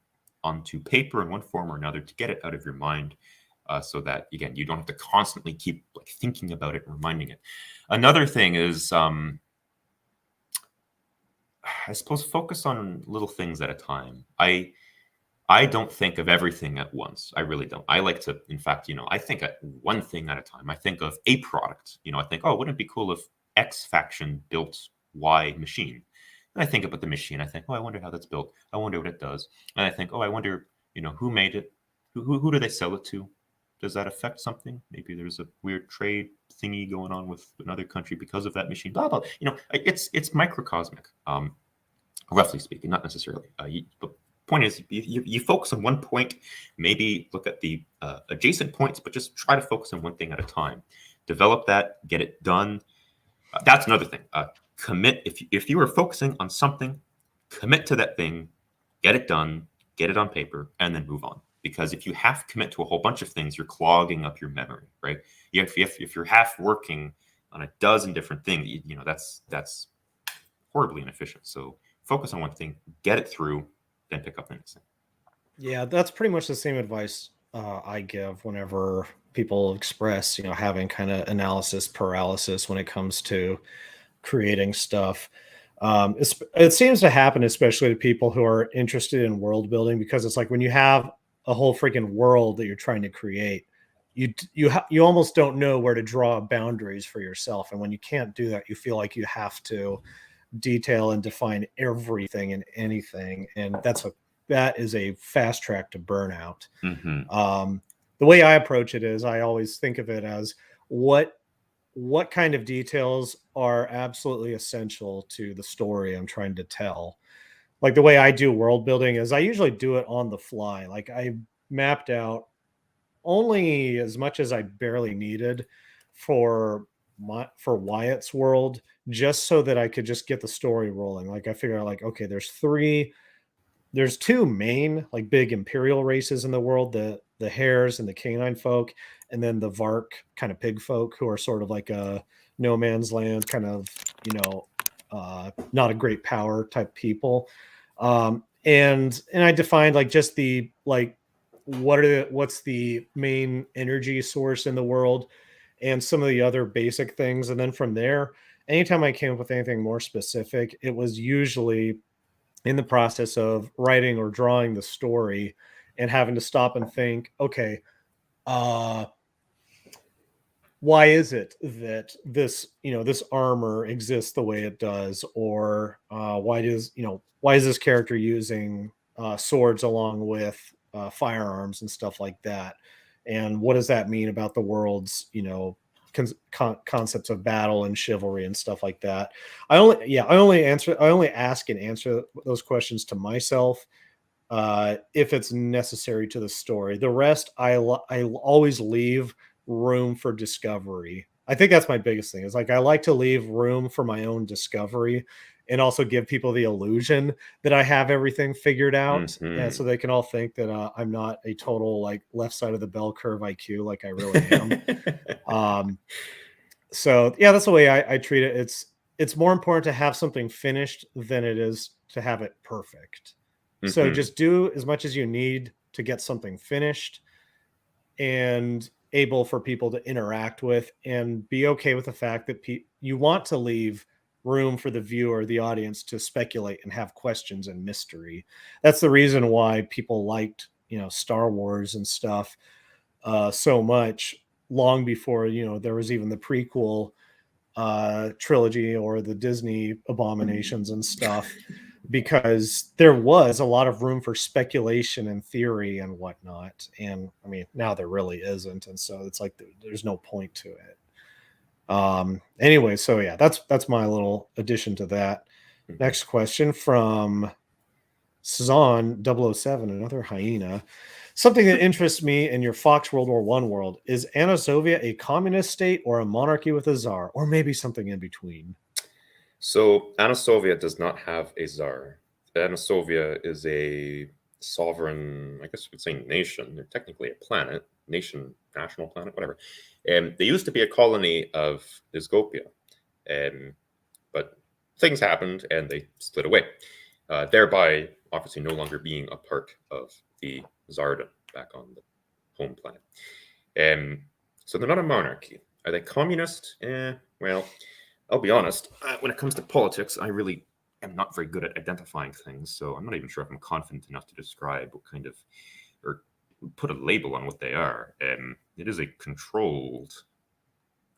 [SPEAKER 2] onto paper in one form or another to get it out of your mind, so that, again, you don't have to constantly keep like thinking about it and reminding it. Another thing is, I suppose, focus on little things at a time. I don't think of everything at once. I really don't. I like to, in fact, I think at one thing at a time. I think of a product. I think, oh, wouldn't it be cool if X faction built Y machine? And I think about the machine. I think, oh, I wonder how that's built. I wonder what it does. And I think, oh, I wonder, who made it? Who do they sell it to? Does that affect something? Maybe there's a weird trade thingy going on with another country because of that machine. Blah blah. It's microcosmic, roughly speaking, not necessarily. But point is, you focus on one point. Maybe look at the adjacent points, but just try to focus on one thing at a time. Develop that, get it done. That's another thing. Commit. If you are focusing on something, commit to that thing, get it done, get it on paper, and then move on. Because if you have to commit to a whole bunch of things, you're clogging up your memory, right? If you're half working on a dozen different things, that's horribly inefficient. So focus on one thing, get it through, then pick up the next thing.
[SPEAKER 1] Yeah, that's pretty much the same advice I give whenever people express, having kind of analysis paralysis when it comes to creating stuff. It seems to happen, especially to people who are interested in world building, because it's like when you have a whole freaking world that you're trying to create, you almost don't know where to draw boundaries for yourself, and when you can't do that, you feel like you have to detail and define everything and anything, and that is a fast track to burnout.
[SPEAKER 2] Mm-hmm.
[SPEAKER 1] The way I approach it is I always think of it as what kind of details are absolutely essential to the story I'm trying to tell. Like the way I do world building is I usually do it on the fly. Like I mapped out only as much as I barely needed for Wyatt's world, just so that I could just get the story rolling. Like I figure out like, okay, there's two main like big imperial races in the world, the hares and the canine folk, and then the Vark kind of pig folk, who are sort of like a no man's land kind of, not a great power type people. And I defined like just the like what's the main energy source in the world and some of the other basic things. And then from there, anytime I came up with anything more specific, it was usually in the process of writing or drawing the story and having to stop and think, okay, why is it that this armor exists the way it does? Or why is this character using swords along with firearms and stuff like that? And what does that mean about the world's, concepts of battle and chivalry and stuff like that? I only ask and answer those questions to myself if it's necessary to the story. The rest, I always leave room for discovery. I think that's my biggest thing. Is like I like to leave room for my own discovery, and also give people the illusion that I have everything figured out,
[SPEAKER 2] Mm-hmm.
[SPEAKER 1] and so they can all think that I'm not a total like left side of the bell curve IQ like I really am. So yeah, that's the way I treat it. It's more important to have something finished than it is to have it perfect. So
[SPEAKER 2] Mm-hmm.
[SPEAKER 1] just do as much as you need to get something finished and able for people to interact with, and be okay with the fact that you want to leave room for the viewer, the audience, to speculate and have questions and mystery. That's the reason why people liked, Star Wars and stuff so much long before, there was even the prequel trilogy or the Disney abominations and stuff, because there was a lot of room for speculation and theory and whatnot. And I mean, now there really isn't. And so it's like there's no point to it. Anyway, so yeah, that's my little addition to that. Next question from Sazan 007, another hyena. Something that interests me in your Fox World War I world is Anna Sovia a communist state or a monarchy with a czar, or maybe something in between?
[SPEAKER 2] So Anasovia does not have a czar. Anasovia is a sovereign, I guess you could say nation. They're technically a planet, nation, national planet, whatever. And they used to be a colony of Isgopia. But things happened and they split away, thereby obviously no longer being a part of the Tsardom back on the home planet. So they're not a monarchy. Are they communist? Well, I'll be honest. When it comes to politics, I really am not very good at identifying things, so I'm not even sure if I'm confident enough to describe what kind of, or put a label on what they are. It is a controlled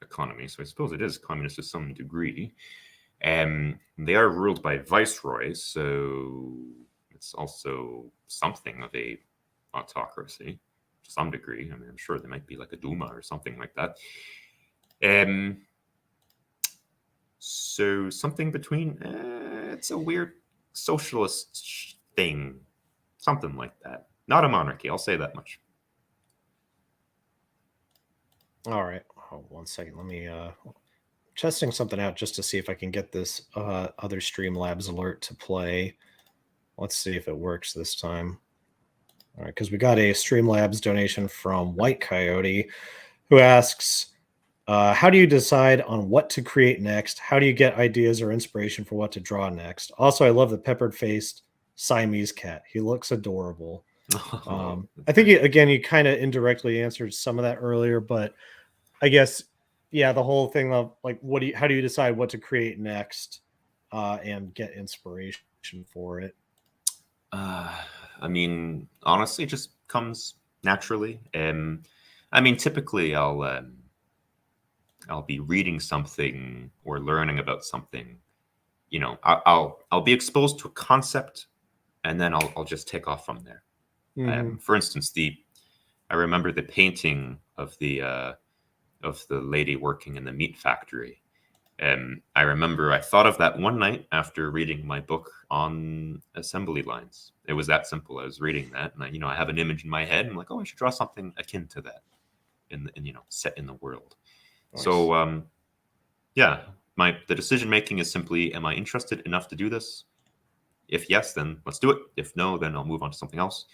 [SPEAKER 2] economy, so I suppose it is communist to some degree. They are ruled by viceroys, so it's also something of a autocracy to some degree. I mean, I'm sure there might be like a Duma or something like that. So something between, it's a weird socialist thing, something like that. Not a monarchy, I'll say that much.
[SPEAKER 1] All right. Hold 1 second. Let me testing something out just to see if I can get this other Streamlabs alert to play. Let's see if it works this time. All right, because we got a Streamlabs donation from White Coyote, who asks, how do you decide on what to create next? How do you get ideas or inspiration for what to draw next? Also, I love the peppered-faced Siamese cat. He looks adorable. I think, you kind of indirectly answered some of that earlier, but I guess, yeah, the whole thing of like, how do you decide what to create next and get inspiration for it?
[SPEAKER 2] I mean, honestly, it just comes naturally. I mean, typically I'll be reading something or learning about something. You know, I'll be exposed to a concept, and then I'll just take off from there.
[SPEAKER 1] Mm-hmm.
[SPEAKER 2] For instance, I remember the painting of the lady working in the meat factory. I remember I thought of that one night after reading my book on assembly lines. It was that simple. I was reading that, and I have an image in my head. And I'm like, oh, I should draw something akin to that, set in the world. Nice. So, yeah, the decision making is simply: am I interested enough to do this? If yes, then let's do it. If no, then I'll move on to something else.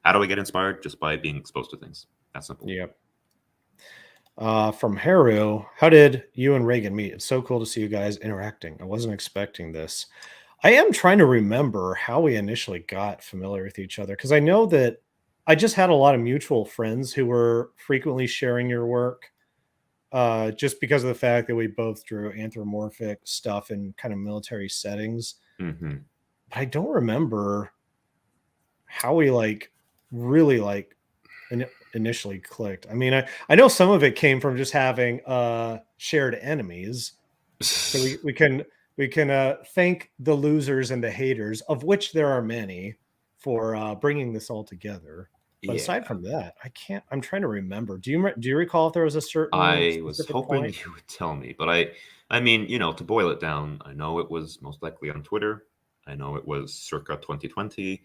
[SPEAKER 2] How do I get inspired? Just by being exposed to things. That's simple.
[SPEAKER 1] Yep. From Haru, how did you and Reagan meet? It's so cool to see you guys interacting. I wasn't expecting this. I am trying to remember how we initially got familiar with each other, because I know that I just had a lot of mutual friends who were frequently sharing your work, just because of the fact that we both drew anthropomorphic stuff in kind of military settings.
[SPEAKER 2] Mm-hmm.
[SPEAKER 1] But I don't remember how we really initially clicked. I mean, I know some of it came from just having shared enemies. So we can thank the losers and the haters, of which there are many, for bringing this all together. But aside from that, I'm trying to remember. Do you recall if there was a certain?
[SPEAKER 2] I was hoping you would tell me, but I mean, to boil it down, I know it was most likely on Twitter. I know it was circa 2020.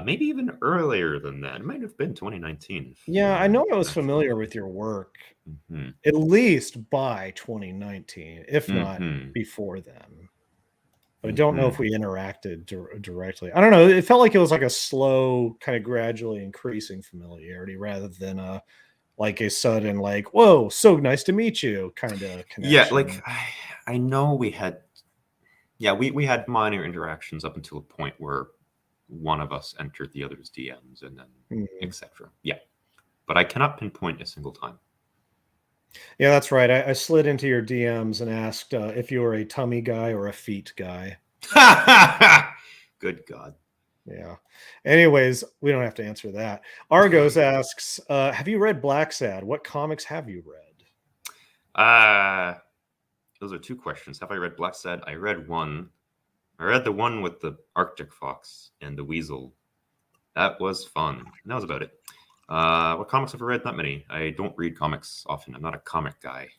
[SPEAKER 2] Maybe even earlier than that. It might have been 2019.
[SPEAKER 1] Yeah, I know I was familiar with your work, at least by 2019, if not before then. But I don't know if we interacted directly. I don't know. It felt like it was like a slow, kind of gradually increasing familiarity rather than like a sudden, like, whoa, so nice to meet you kind of connection.
[SPEAKER 2] Yeah, like I know we had minor interactions up until a point where one of us entered the other's DMs and then etc. Yeah, but I cannot pinpoint a single time.
[SPEAKER 1] Yeah, that's right. I slid into your DMs and asked if you were a tummy guy or a feet guy.
[SPEAKER 2] Good God.
[SPEAKER 1] Yeah. Anyways, we don't have to answer that. Argos asks, have you read Black Sad? What comics have you read?
[SPEAKER 2] Those are two questions. Have I read Black Sad? I read one. I read the one with the Arctic fox and the weasel. That was fun. And that was about it. What comics have I read? Not many. I don't read comics often. I'm not a comic guy.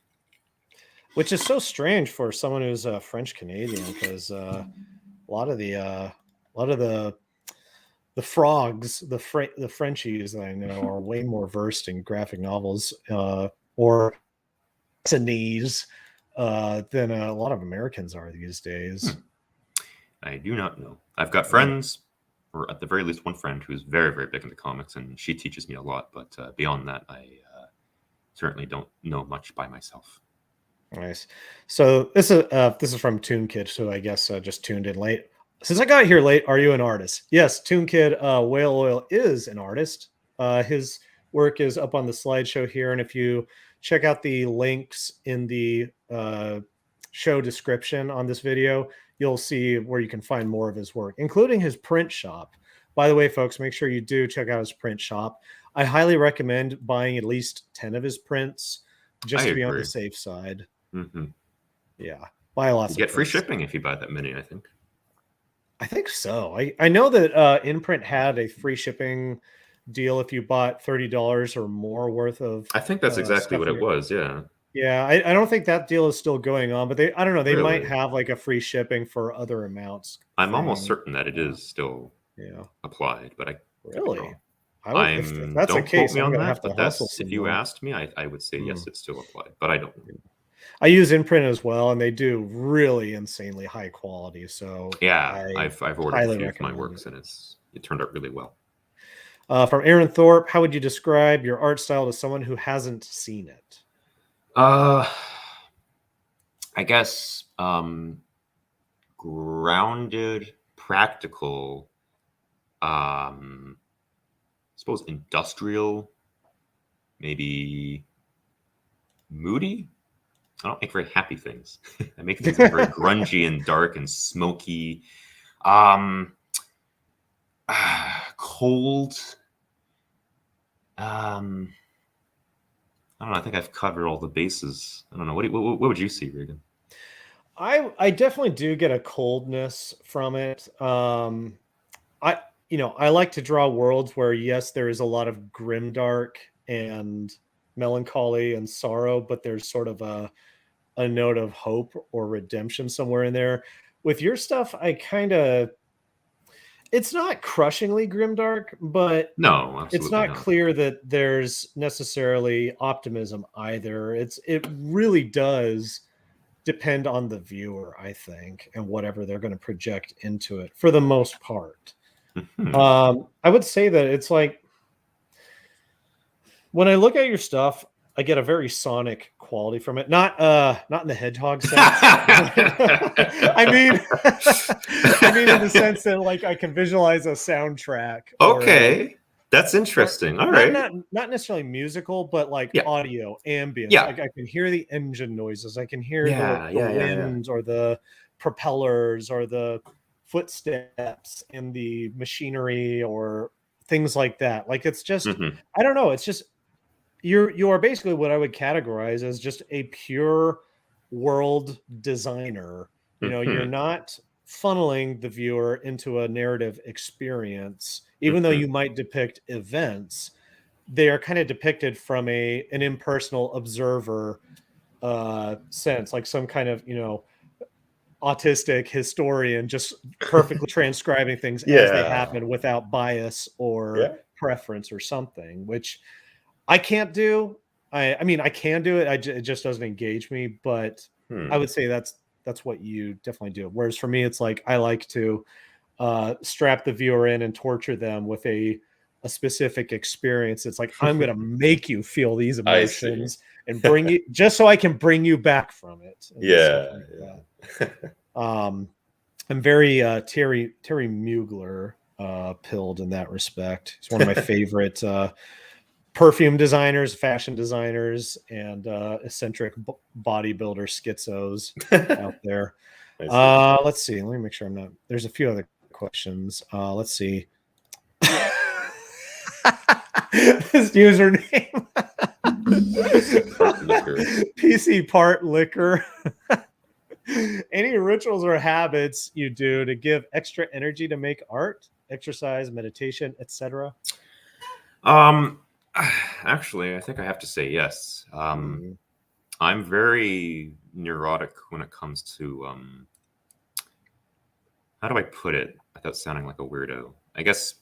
[SPEAKER 1] Which is so strange for someone who's French Canadian, because a lot of the the frogs, the Frenchies that I know are way more versed in graphic novels or Chinese than a lot of Americans are these days.
[SPEAKER 2] I do not know. I've got friends, or at the very least one friend, who's very, very big into comics, and she teaches me a lot. But beyond that, I certainly don't know much by myself.
[SPEAKER 1] Nice. So this is from Toon Kid, so I guess just tuned in late. Since I got here late, are you an artist? Yes, Toon Kid Whale Oil is an artist. His work is up on the slideshow here, and if you check out the links in the show description on this video, you'll see where you can find more of his work, including his print shop. By the way, folks, make sure you do check out his print shop. I highly recommend buying at least 10 of his prints just to be on the safe side.
[SPEAKER 2] Mm-hmm.
[SPEAKER 1] Yeah, buy lots.
[SPEAKER 2] You get free shipping if you buy that many, I think.
[SPEAKER 1] I think so. I know that Imprint had a free shipping deal if you bought $30 or more worth of.
[SPEAKER 2] I think that's exactly what it was. Yeah.
[SPEAKER 1] Yeah, I don't think that deal is still going on, but I don't know. They
[SPEAKER 2] Really?
[SPEAKER 1] might have like a free shipping for other amounts.
[SPEAKER 2] I'm almost certain that it is still applied, but I
[SPEAKER 1] really.
[SPEAKER 2] If that's the case, I'm gonna have to hustle. If you asked me, I would say yes, it's still applied, but I don't know.
[SPEAKER 1] I use Imprint as well, and they do really insanely high quality. So
[SPEAKER 2] yeah, I've ordered a few of my works, and it turned out really well.
[SPEAKER 1] From Aaron Thorpe, how would you describe your art style to someone who hasn't seen it?
[SPEAKER 2] I guess grounded, practical, I suppose industrial, maybe moody. I don't make very happy things. I make things very grungy and dark and smoky. Cold. I don't know. I think I've covered all the bases. I don't know. What would you see, Regan?
[SPEAKER 1] I definitely do get a coldness from it. I like to draw worlds where yes, there is a lot of grimdark and melancholy and sorrow, but there's sort of a note of hope or redemption somewhere in there. With your stuff, it's not crushingly grimdark, but
[SPEAKER 2] no,
[SPEAKER 1] it's not clear that there's necessarily optimism either. It really does depend on the viewer, I think, and whatever they're going to project into it for the most part.
[SPEAKER 2] Mm-hmm.
[SPEAKER 1] I would say that it's like when I look at your stuff, I get a very sonic quality from it. Not in the hedgehog sense. I mean in the sense that like I can visualize a soundtrack.
[SPEAKER 2] Okay. That's interesting. All right.
[SPEAKER 1] Not necessarily musical, but like audio, ambience.
[SPEAKER 2] Yeah.
[SPEAKER 1] Like I can hear the engine noises. I can hear the wind or the propellers or the footsteps in the machinery or things like that. Like it's just, I don't know. It's just, you are basically what I would categorize as just a pure world designer. You know, you're not funneling the viewer into a narrative experience, even though you might depict events. They are kind of depicted from an impersonal observer sense, like some kind of, autistic historian just perfectly transcribing things as they happen without bias or preference or something, which I can't do. I mean, I can do it. It just doesn't engage me, but I would say that's what you definitely do. Whereas for me, it's like, I like to strap the viewer in and torture them with a specific experience. It's like, I'm going to make you feel these emotions and bring you just so I can bring you back from it. I'm very Terry Mugler pilled in that respect. He's one of my favorite perfume designers, fashion designers, and eccentric bodybuilder schizos out there. Let's see. Let me make sure I'm not. There's a few other questions. Let's see. This username. PC Part Liquor. Any rituals or habits you do to give extra energy to make art, exercise, meditation, etc.?
[SPEAKER 2] Actually, I think I have to say yes. I'm very neurotic when it comes to how do I put it without sounding like a weirdo? I guess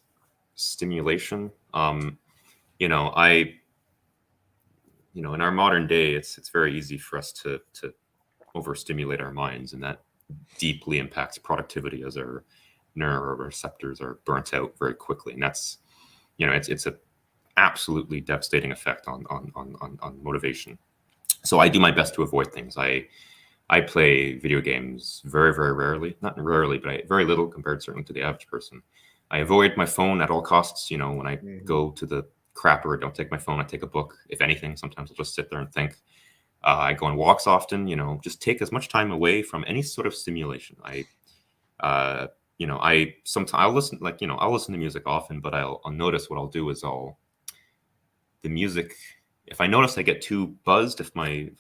[SPEAKER 2] stimulation. In our modern day, it's very easy for us to overstimulate our minds, and that deeply impacts productivity as our neuroreceptors are burnt out very quickly, and that's it's a absolutely devastating effect on motivation. So I do my best to avoid things. I play video games very, very rarely. Not rarely, but very little compared certainly to the average person. I avoid my phone at all costs. When I go to the crapper, I don't take my phone. I take a book. If anything, sometimes I'll just sit there and think. I go on walks often. Just take as much time away from any sort of stimulation. I sometimes I'll listen I'll listen to music often, but I'll notice what I'll do is the music. If I notice I get too buzzed, if my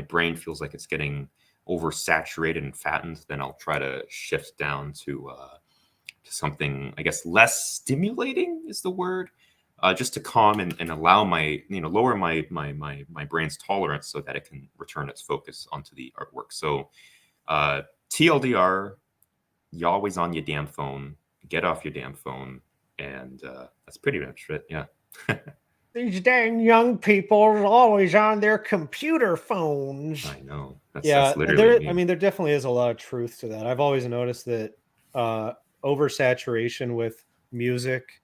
[SPEAKER 2] brain feels like it's getting oversaturated and fattened, then I'll try to shift down to something, I guess, less stimulating is the word, just to calm and allow my lower my brain's tolerance so that it can return its focus onto the artwork. So TLDR, you always on your damn phone. Get off your damn phone, and that's pretty much it. Yeah.
[SPEAKER 1] These dang young people are always on their computer phones.
[SPEAKER 2] I know. That's literally me.
[SPEAKER 1] There definitely is a lot of truth to that. I've always noticed that oversaturation with music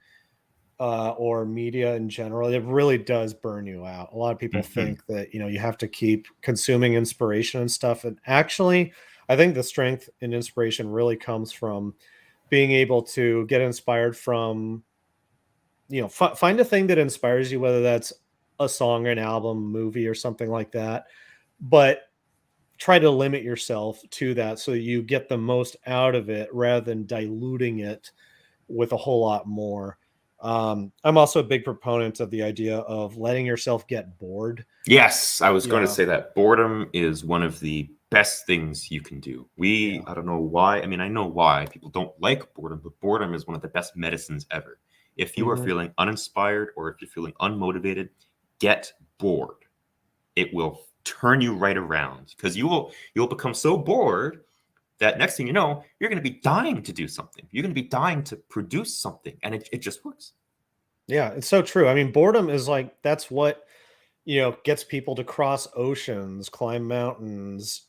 [SPEAKER 1] or media in general, it really does burn you out. A lot of people think that, you have to keep consuming inspiration and stuff. And actually, I think the strength and inspiration really comes from being able to get inspired from, find a thing that inspires you, whether that's a song, an album, movie, or something like that. But try to limit yourself to that so that you get the most out of it rather than diluting it with a whole lot more. I'm also a big proponent of the idea of letting yourself get bored.
[SPEAKER 2] Yes, I was going to say that boredom is one of the best things you can do. I don't know why. I mean, I know why people don't like boredom, but boredom is one of the best medicines ever. If you are feeling uninspired or if you're feeling unmotivated, get bored. It will turn you right around, because you'll become so bored that next thing you know, you're going to be dying to do something. You're going to be dying to produce something, and it just works.
[SPEAKER 1] Yeah, it's so true. I mean, boredom is that's what, gets people to cross oceans, climb mountains,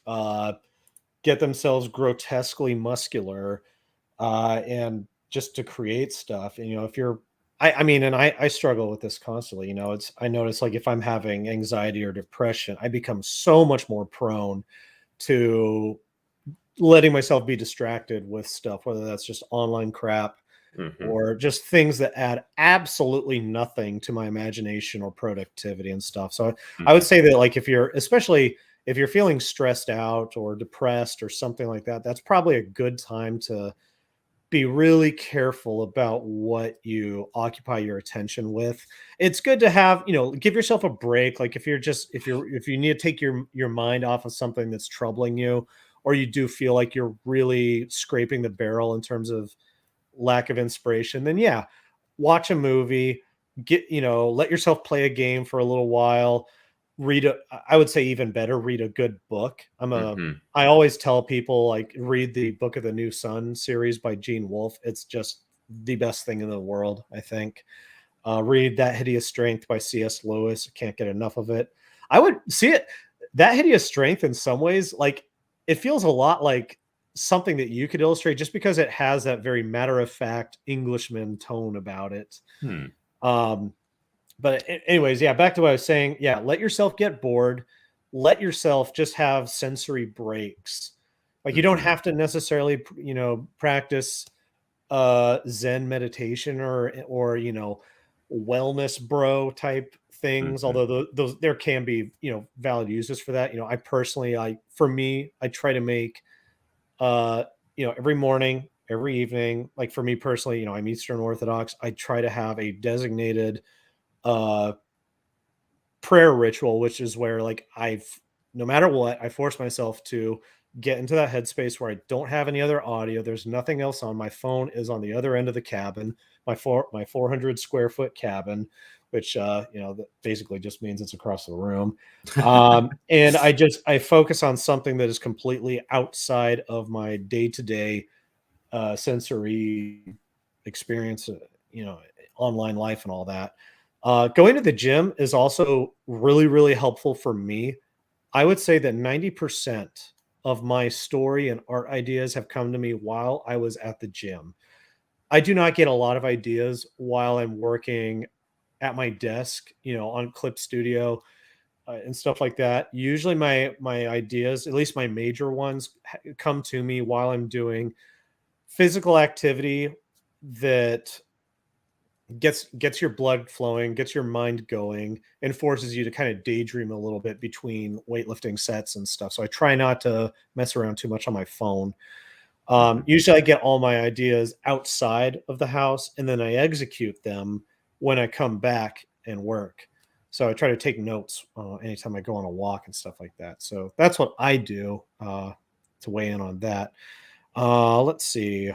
[SPEAKER 1] get themselves grotesquely muscular, and just to create stuff. And, if you're, and I struggle with this constantly. I notice, if I'm having anxiety or depression, I become so much more prone to letting myself be distracted with stuff, whether that's just online crap or just things that add absolutely nothing to my imagination or productivity and stuff. So I would say that, especially if you're feeling stressed out or depressed or something like that, that's probably a good time to be really careful about what you occupy your attention with. It's good to have, give yourself a break. Like if you need to take your mind off of something that's troubling you, or you do feel like you're really scraping the barrel in terms of lack of inspiration, then watch a movie, let yourself play a game for a little while, I would say even better, read a good book. I always tell people, read the Book of the New Sun series by Gene Wolfe. It's just the best thing in the world, I think. Read That Hideous Strength by C.S. Lewis. Can't get enough of it. I would see it. That Hideous Strength, in some ways, it feels a lot like something that you could illustrate, just because it has that very matter-of-fact Englishman tone about it. But anyways, back to what I was saying. Let yourself get bored. Let yourself just have sensory breaks. You don't have to necessarily, practice Zen meditation or wellness bro type things. Although those there can be, valid uses for that. I personally, I try to make, every morning, every evening, for me personally, I'm Eastern Orthodox. I try to have a designated prayer ritual, which is where no matter what, I force myself to get into that headspace where I don't have any other audio. There's nothing else on. My phone is on the other end of the cabin, my 400 square foot cabin, which that basically just means it's across the room. And I focus on something that is completely outside of my day-to-day sensory experience. online life and all that. Going to the gym is also really, really helpful for me. I would say that 90% of my story and art ideas have come to me while I was at the gym. I do not get a lot of ideas while I'm working at my desk, on Clip Studio and stuff like that. Usually, my ideas, at least my major ones, come to me while I'm doing physical activity that gets your blood flowing, gets your mind going, and forces you to kind of daydream a little bit between weightlifting sets and stuff. So I try not to mess around too much on my phone. Usually I get all my ideas outside of the house and then I execute them when I come back and work. So I try to take notes anytime I go on a walk and stuff like that. So that's what I do to weigh in on that. Let's see.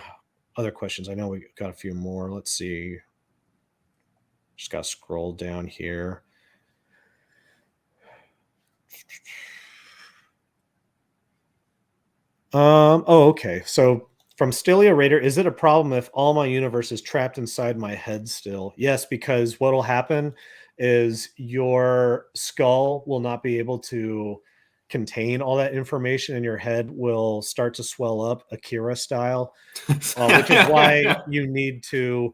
[SPEAKER 1] Other questions. I know we got a few more. Let's see. Just got to scroll down here. Okay. So from Stilia Raider, is it a problem if all my universe is trapped inside my head still? Yes, because what'll happen is your skull will not be able to contain all that information, and your head will start to swell up Akira style, which is why you need to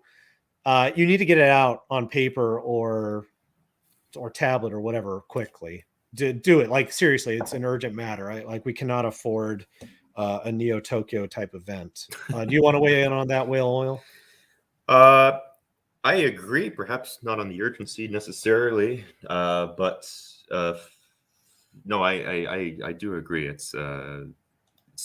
[SPEAKER 1] get it out on paper or tablet or whatever quickly. Do it, like, seriously, it's an urgent matter, right? Like, we cannot afford a Neo Tokyo type event. Do you want to weigh in on that, Whale Oil?
[SPEAKER 2] I agree, perhaps not on the urgency necessarily, but no, I do agree. It's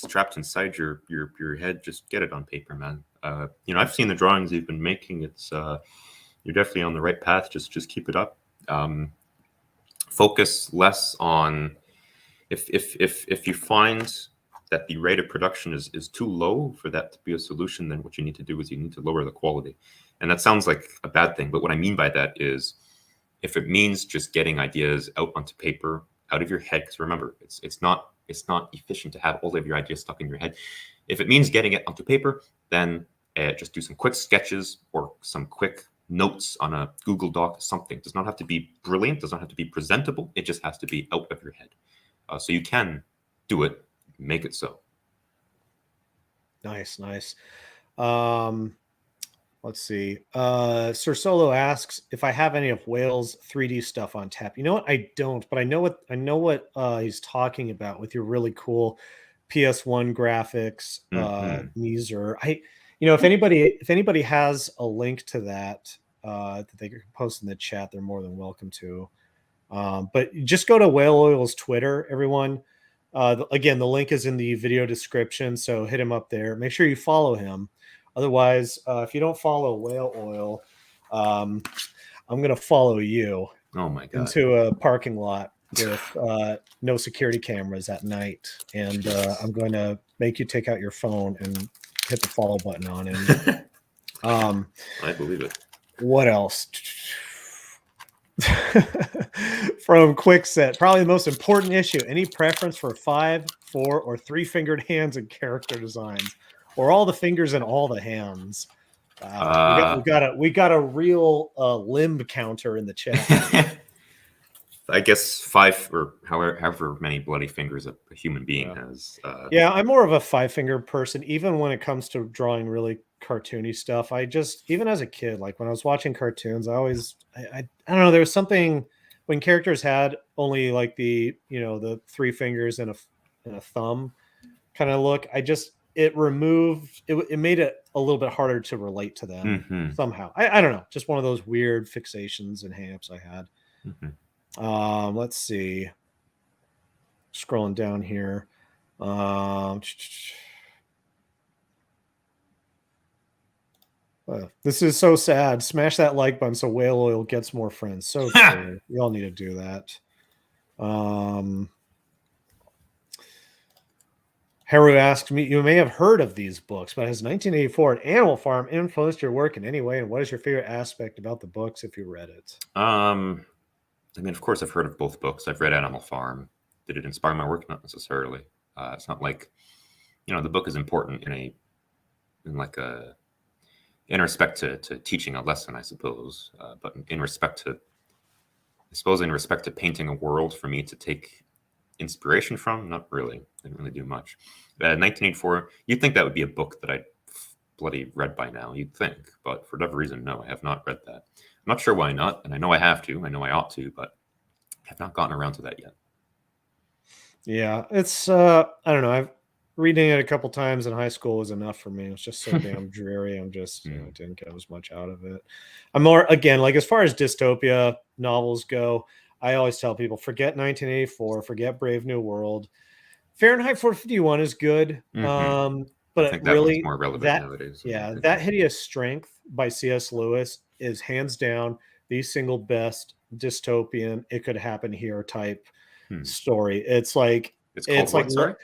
[SPEAKER 2] trapped inside your head. Just get it on paper, man. I've seen the drawings you've been making. It's you're definitely on the right path. Just keep it up. Focus less on if you find that the rate of production is too low for that to be a solution, then what you need to do is you need to lower the quality. And that sounds like a bad thing, but what I mean by that is if it means just getting ideas out onto paper, out of your head, because remember, it's not efficient to have all of your ideas stuck in your head. If it means getting it onto paper, then just do some quick sketches or some quick notes on a Google Doc. Something does not have to be brilliant, does not have to be presentable. It just has to be out of your head. So you can do it, make it so.
[SPEAKER 1] Nice. Let's see. Sir Solo asks if I have any of Whale's 3D stuff on tap. You know what? I don't, but I know what he's talking about with your really cool PS1 graphics, Meezer. If anybody has a link to that that they can post in the chat, they're more than welcome to. But just go to Whale Oil's Twitter, everyone. Again, the link is in the video description, so hit him up there. Make sure you follow him. Otherwise, if you don't follow Whale Oil, I'm going to follow you into a parking lot with no security cameras at night. And I'm going to make you take out your phone and hit the follow button on him.
[SPEAKER 2] I believe it.
[SPEAKER 1] What else? From Quickset, probably the most important issue. Any preference for 5, 4, or 3-fingered hands and character designs, or all the fingers and all the hands? We got a real limb counter in the chat.
[SPEAKER 2] I guess 5 or however many bloody fingers a human being has.
[SPEAKER 1] Yeah, I'm more of a 5-finger person, even when it comes to drawing really cartoony stuff. Even as a kid, like when I was watching cartoons, I don't know, there was something when characters had only like the 3 fingers and a thumb kind of look. It made it a little bit harder to relate to them somehow. I don't know, just one of those weird fixations and hang-ups I had. Let's see. Scrolling down here. This is so sad. Smash that like button so Whale Oil gets more friends. So true. We all need to do that. Haru asks me, you may have heard of these books, but has 1984 and Animal Farm influenced your work in any way? And what is your favorite aspect about the books if you read it?
[SPEAKER 2] I mean, of course, I've heard of both books. I've read Animal Farm. Did it inspire my work? Not necessarily. It's not like, the book is important in like a in respect to teaching a lesson, I suppose, but in respect to, I suppose, in respect to painting a world for me to take inspiration from, not really. Didn't really do much. 1984, you'd think that would be a book that I'd bloody read by now, you'd think, but for whatever reason, no, I have not read that. I'm not sure why not, and I know I have to, I know I ought to, but I have not gotten around to that yet.
[SPEAKER 1] Yeah, it's I don't know. I've reading it a couple times in high school was enough for me. It was just so damn dreary. I'm just, I didn't get as much out of it. I'm more, again, like as far as dystopia novels go, I always tell people forget 1984, forget Brave New World. Fahrenheit 451 is good.
[SPEAKER 2] I
[SPEAKER 1] But
[SPEAKER 2] think that one's
[SPEAKER 1] really
[SPEAKER 2] more relevant
[SPEAKER 1] that,
[SPEAKER 2] nowadays.
[SPEAKER 1] yeah, That Hideous Strength by C.S. Lewis is hands down the single best dystopian it could happen here type story. It's like
[SPEAKER 2] it's called what, sorry?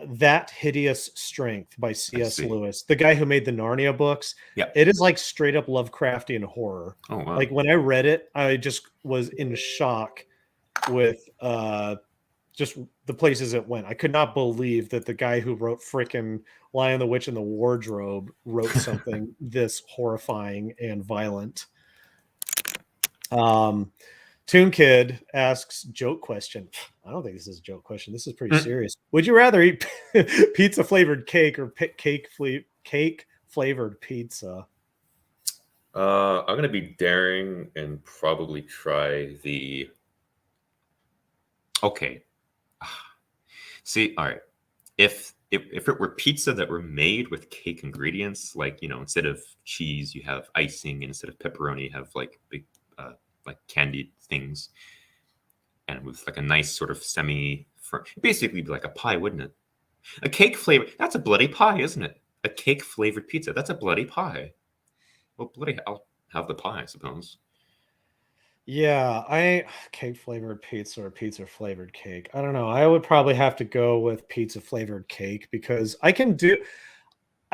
[SPEAKER 1] That Hideous Strength by C.S.
[SPEAKER 2] see.
[SPEAKER 1] Lewis, the guy who made the Narnia books.
[SPEAKER 2] Yeah.
[SPEAKER 1] It is like straight up Lovecraftian horror.
[SPEAKER 2] Oh, wow.
[SPEAKER 1] Like when I read it, I just was in shock with just the places it went. I could not believe that the guy who wrote frickin' Lion, the Witch, and the Wardrobe wrote something this horrifying and violent. Toon Kid asks joke question. I don't think this is a joke question. This is pretty serious. Would you rather eat pizza flavored cake or cake flavored pizza?
[SPEAKER 2] I'm gonna be daring and probably try the. Okay. See, all right. If it were pizza that were made with cake ingredients, like, you know, instead of cheese you have icing, and instead of pepperoni you have like big like candied things, and with like a nice sort of basically be like a pie, wouldn't it? A cake flavor, that's a bloody pie, isn't it? A cake flavored pizza, that's a bloody pie. Well, bloody, I'll have the pie, I suppose.
[SPEAKER 1] Yeah, cake flavored pizza or pizza flavored cake. I don't know. I would probably have to go with pizza flavored cake because I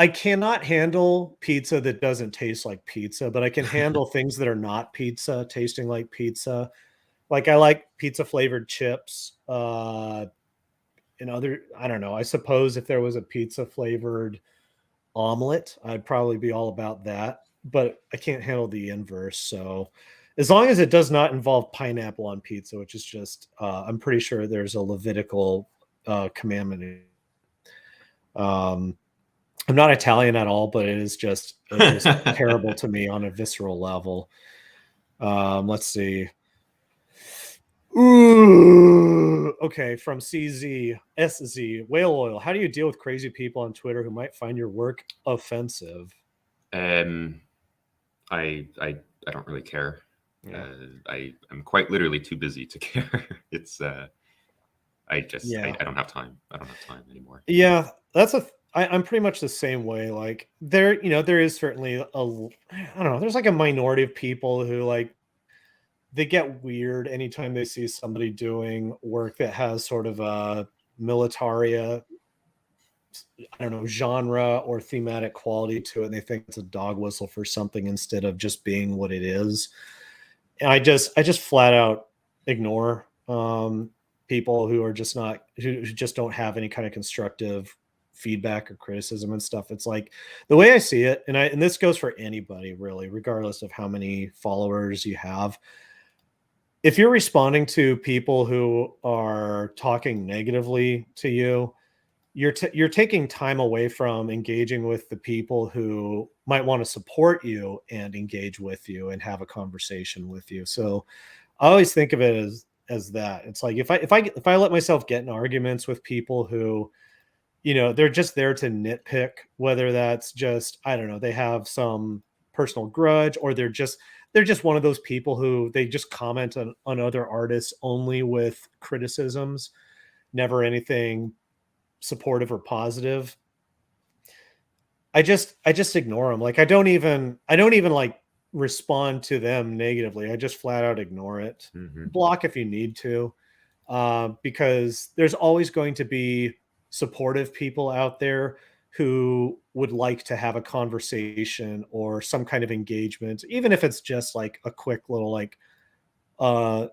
[SPEAKER 1] cannot handle pizza that doesn't taste like pizza, but I can handle things that are not pizza tasting like pizza. Like I like pizza flavored chips. I don't know. I suppose if there was a pizza flavored omelet, I'd probably be all about that, but I can't handle the inverse. So as long as it does not involve pineapple on pizza, which is just, I'm pretty sure there's a Levitical commandment. I'm not Italian at all, but it's just terrible to me on a visceral level. Let's see. Ooh, okay, from SZ Whale Oil. How do you deal with crazy people on Twitter who might find your work offensive?
[SPEAKER 2] I don't really care.
[SPEAKER 1] Yeah.
[SPEAKER 2] I'm quite literally too busy to care. It's I don't have time. I don't have time anymore.
[SPEAKER 1] Yeah, I'm pretty much the same way. Like there is certainly I don't know, there's like a minority of people who like they get weird anytime they see somebody doing work that has sort of a militaria, I don't know, genre or thematic quality to it, and they think it's a dog whistle for something instead of just being what it is. And I just flat out ignore people who are just not who just don't have any kind of constructive feedback or criticism and stuff. It's like the way I see it, and this goes for anybody really, regardless of how many followers you have. If you're responding to people who are talking negatively to you, you're taking time away from engaging with the people who might want to support you and engage with you and have a conversation with you. So I always think of it as that. It's like if I let myself get in arguments with people who, they're just there to nitpick, whether that's just, I don't know, they have some personal grudge, or they're just one of those people who they just comment on other artists only with criticisms, never anything supportive or positive. I just ignore them. Like I don't even like respond to them negatively. I just flat out ignore it. Block if you need to, because there's always going to be supportive people out there who would like to have a conversation or some kind of engagement, even if it's just like a quick little like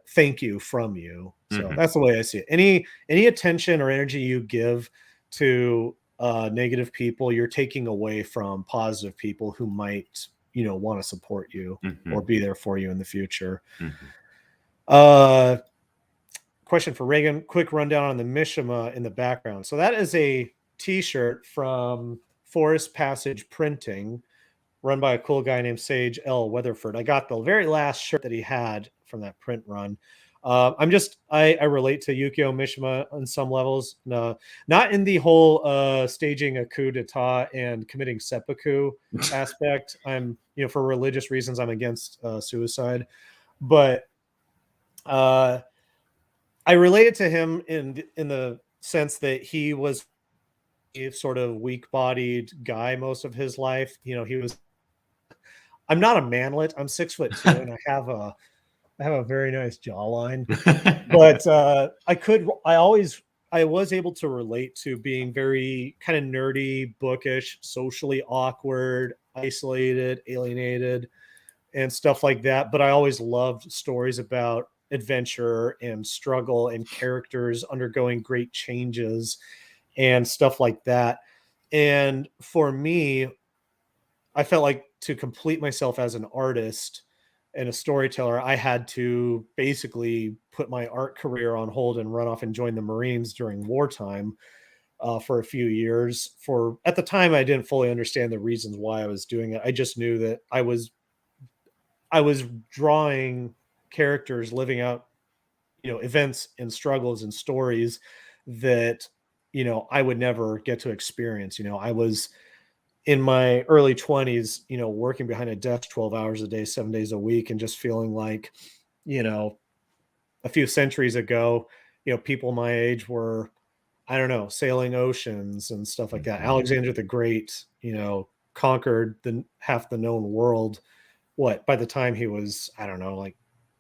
[SPEAKER 1] thank you from you. So that's the way I see it. Any attention or energy you give to negative people, you're taking away from positive people who might, want to support you or be there for you in the future. Question for Reagan. Quick rundown on the Mishima in the background. So that is a t-shirt from Forest Passage Printing, run by a cool guy named Sage L. Weatherford. I got the very last shirt that he had from that print run. I relate to Yukio Mishima on some levels. No, not in the whole staging a coup d'etat and committing seppuku aspect. I'm, for religious reasons, I'm against suicide. But I related to him in the sense that he was a sort of weak-bodied guy most of his life. He was. I'm not a manlet. I'm 6'2", and I have a very nice jawline. But I was able to relate to being very kind of nerdy, bookish, socially awkward, isolated, alienated, and stuff like that. But I always loved stories about adventure and struggle and characters undergoing great changes and stuff like that. And for me, I felt like to complete myself as an artist and a storyteller, I had to basically put my art career on hold and run off and join the Marines during wartime for a few years. At the time, I didn't fully understand the reasons why I was doing it. I just knew that I was drawing characters living out, events and struggles and stories that, I would never get to experience. I was in my early 20s, working behind a desk 12 hours a day, 7 days a week, and just feeling like, a few centuries ago, people my age were, I don't know, sailing oceans and stuff like that. Alexander the Great, conquered half the known world. By the time he was, I don't know, like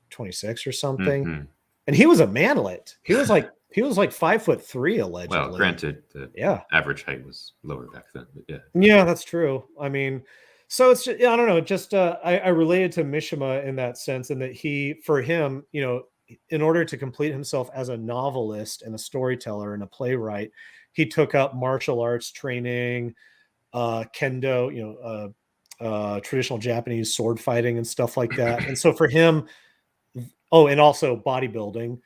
[SPEAKER 1] 26 or something. And he was a manlet. He was like 5'3", allegedly.
[SPEAKER 2] Well, granted, the average height was lower back then, but yeah.
[SPEAKER 1] Yeah, that's true. I mean, so it's just, I don't know, just I related to Mishima in that sense, and that for him, in order to complete himself as a novelist and a storyteller and a playwright, he took up martial arts training, kendo, traditional Japanese sword fighting and stuff like that. And so for him, and also bodybuilding,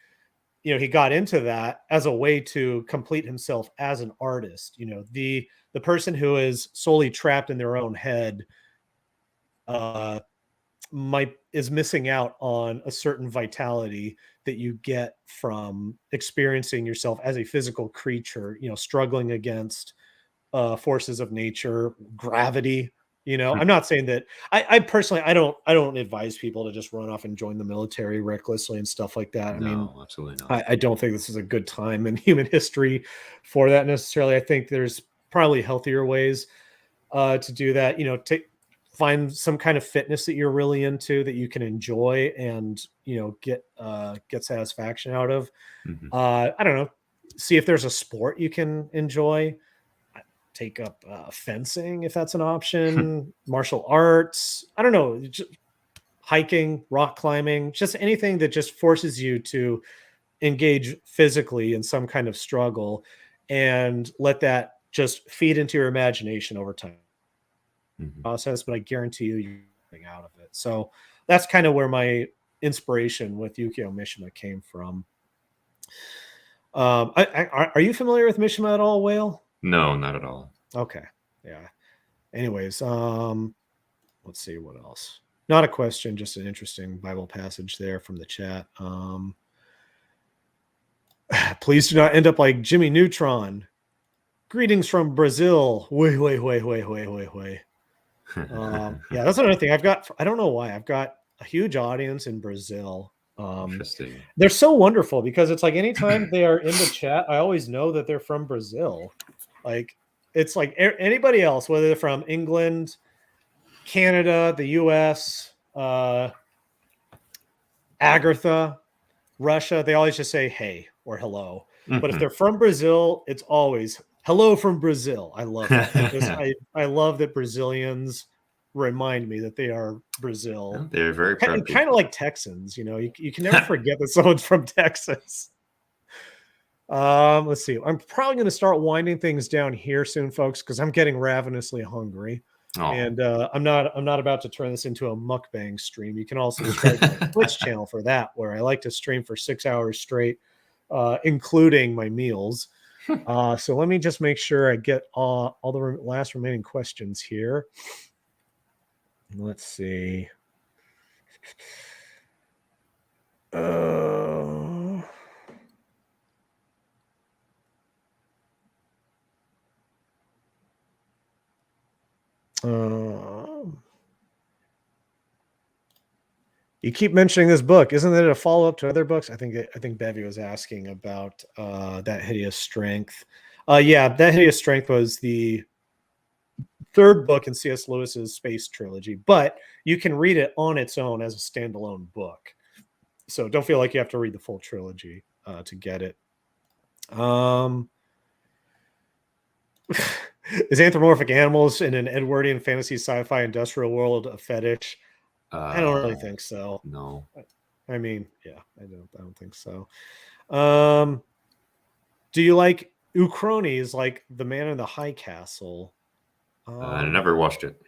[SPEAKER 1] he got into that as a way to complete himself as an artist. The person who is solely trapped in their own head is missing out on a certain vitality that you get from experiencing yourself as a physical creature, struggling against forces of nature, gravity. I'm not saying that I personally, I don't advise people to just run off and join the military recklessly and stuff like that.
[SPEAKER 2] No,
[SPEAKER 1] I mean,
[SPEAKER 2] absolutely not.
[SPEAKER 1] I don't think this is a good time in human history for that necessarily. I think there's probably healthier ways to do that. Find some kind of fitness that you're really into, that you can enjoy and, get satisfaction out of. I don't know. See if there's a sport you can enjoy. Take up fencing if that's an option. Martial arts. I don't know. Just hiking, rock climbing, just anything that just forces you to engage physically in some kind of struggle, and let that just feed into your imagination over time. Process, but I guarantee you're getting out of it. So that's kind of where my inspiration with Yukio Mishima came from. Are you familiar with Mishima at all, Whale?
[SPEAKER 2] No, not at all.
[SPEAKER 1] Okay. Yeah. Anyways, let's see what else. Not a question, just an interesting Bible passage there from the chat. Please do not end up like Jimmy Neutron. Greetings from Brazil. Way. Yeah, that's another thing. I don't know why, I've got a huge audience in Brazil.
[SPEAKER 2] Interesting.
[SPEAKER 1] They're so wonderful because it's like anytime they are in the chat, I always know that they're from Brazil. Like, it's like anybody else, whether they're from England, Canada, the US, Agatha, Russia, they always just say hey or hello. But if they're from Brazil, it's always hello from Brazil. I love it. I love that Brazilians remind me that they are Brazil.
[SPEAKER 2] Well, they're very proud.
[SPEAKER 1] Kind of like Texans, you can never forget that someone's from Texas. Let's see. I'm probably going to start winding things down here soon, folks, because I'm getting ravenously hungry.
[SPEAKER 2] Oh.
[SPEAKER 1] And I'm not about to turn this into a mukbang stream. You can also subscribe to my Twitch channel for that, where I like to stream for 6 hours straight, including my meals. So let me just make sure I get all the last remaining questions here. Let's see. You keep mentioning this book. Isn't it a follow-up to other books? I think Bevy was asking about That Hideous Strength. Yeah, That Hideous Strength was the third book in C.S. Lewis's Space Trilogy, but you can read it on its own as a standalone book. So don't feel like you have to read the full trilogy to get it. Is anthropomorphic animals in an Edwardian fantasy sci-fi industrial world a fetish? I don't really think so.
[SPEAKER 2] No.
[SPEAKER 1] I mean, yeah, I don't think so. Do you like Uchronies, like The Man in the High Castle?
[SPEAKER 2] I never watched it.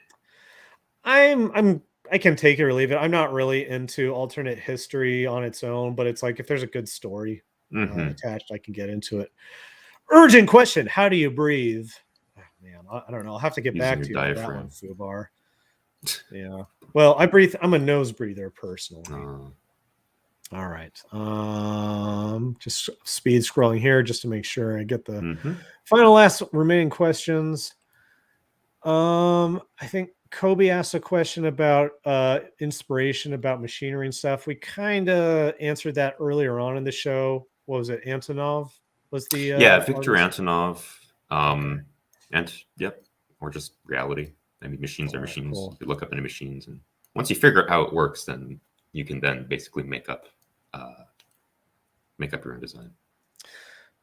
[SPEAKER 1] I can take it or leave it. I'm not really into alternate history on its own, but it's like if there's a good story attached, I can get into it. Urgent question: how do you breathe? Oh, man, I don't know. I'll have to get back to you on that one, Fubar. Yeah. Well, I'm a nose breather personally. All right. Just speed scrolling here just to make sure I get the final last remaining questions. I think Kobe asked a question about inspiration, about machinery and stuff. We kind of answered that earlier on in the show. What was it? Antonov was the
[SPEAKER 2] Victor artist? Antonov. And yep, or just reality. I mean, machines are machines. Cool. You look up into machines, and once you figure out how it works, then you can then basically make up your own design.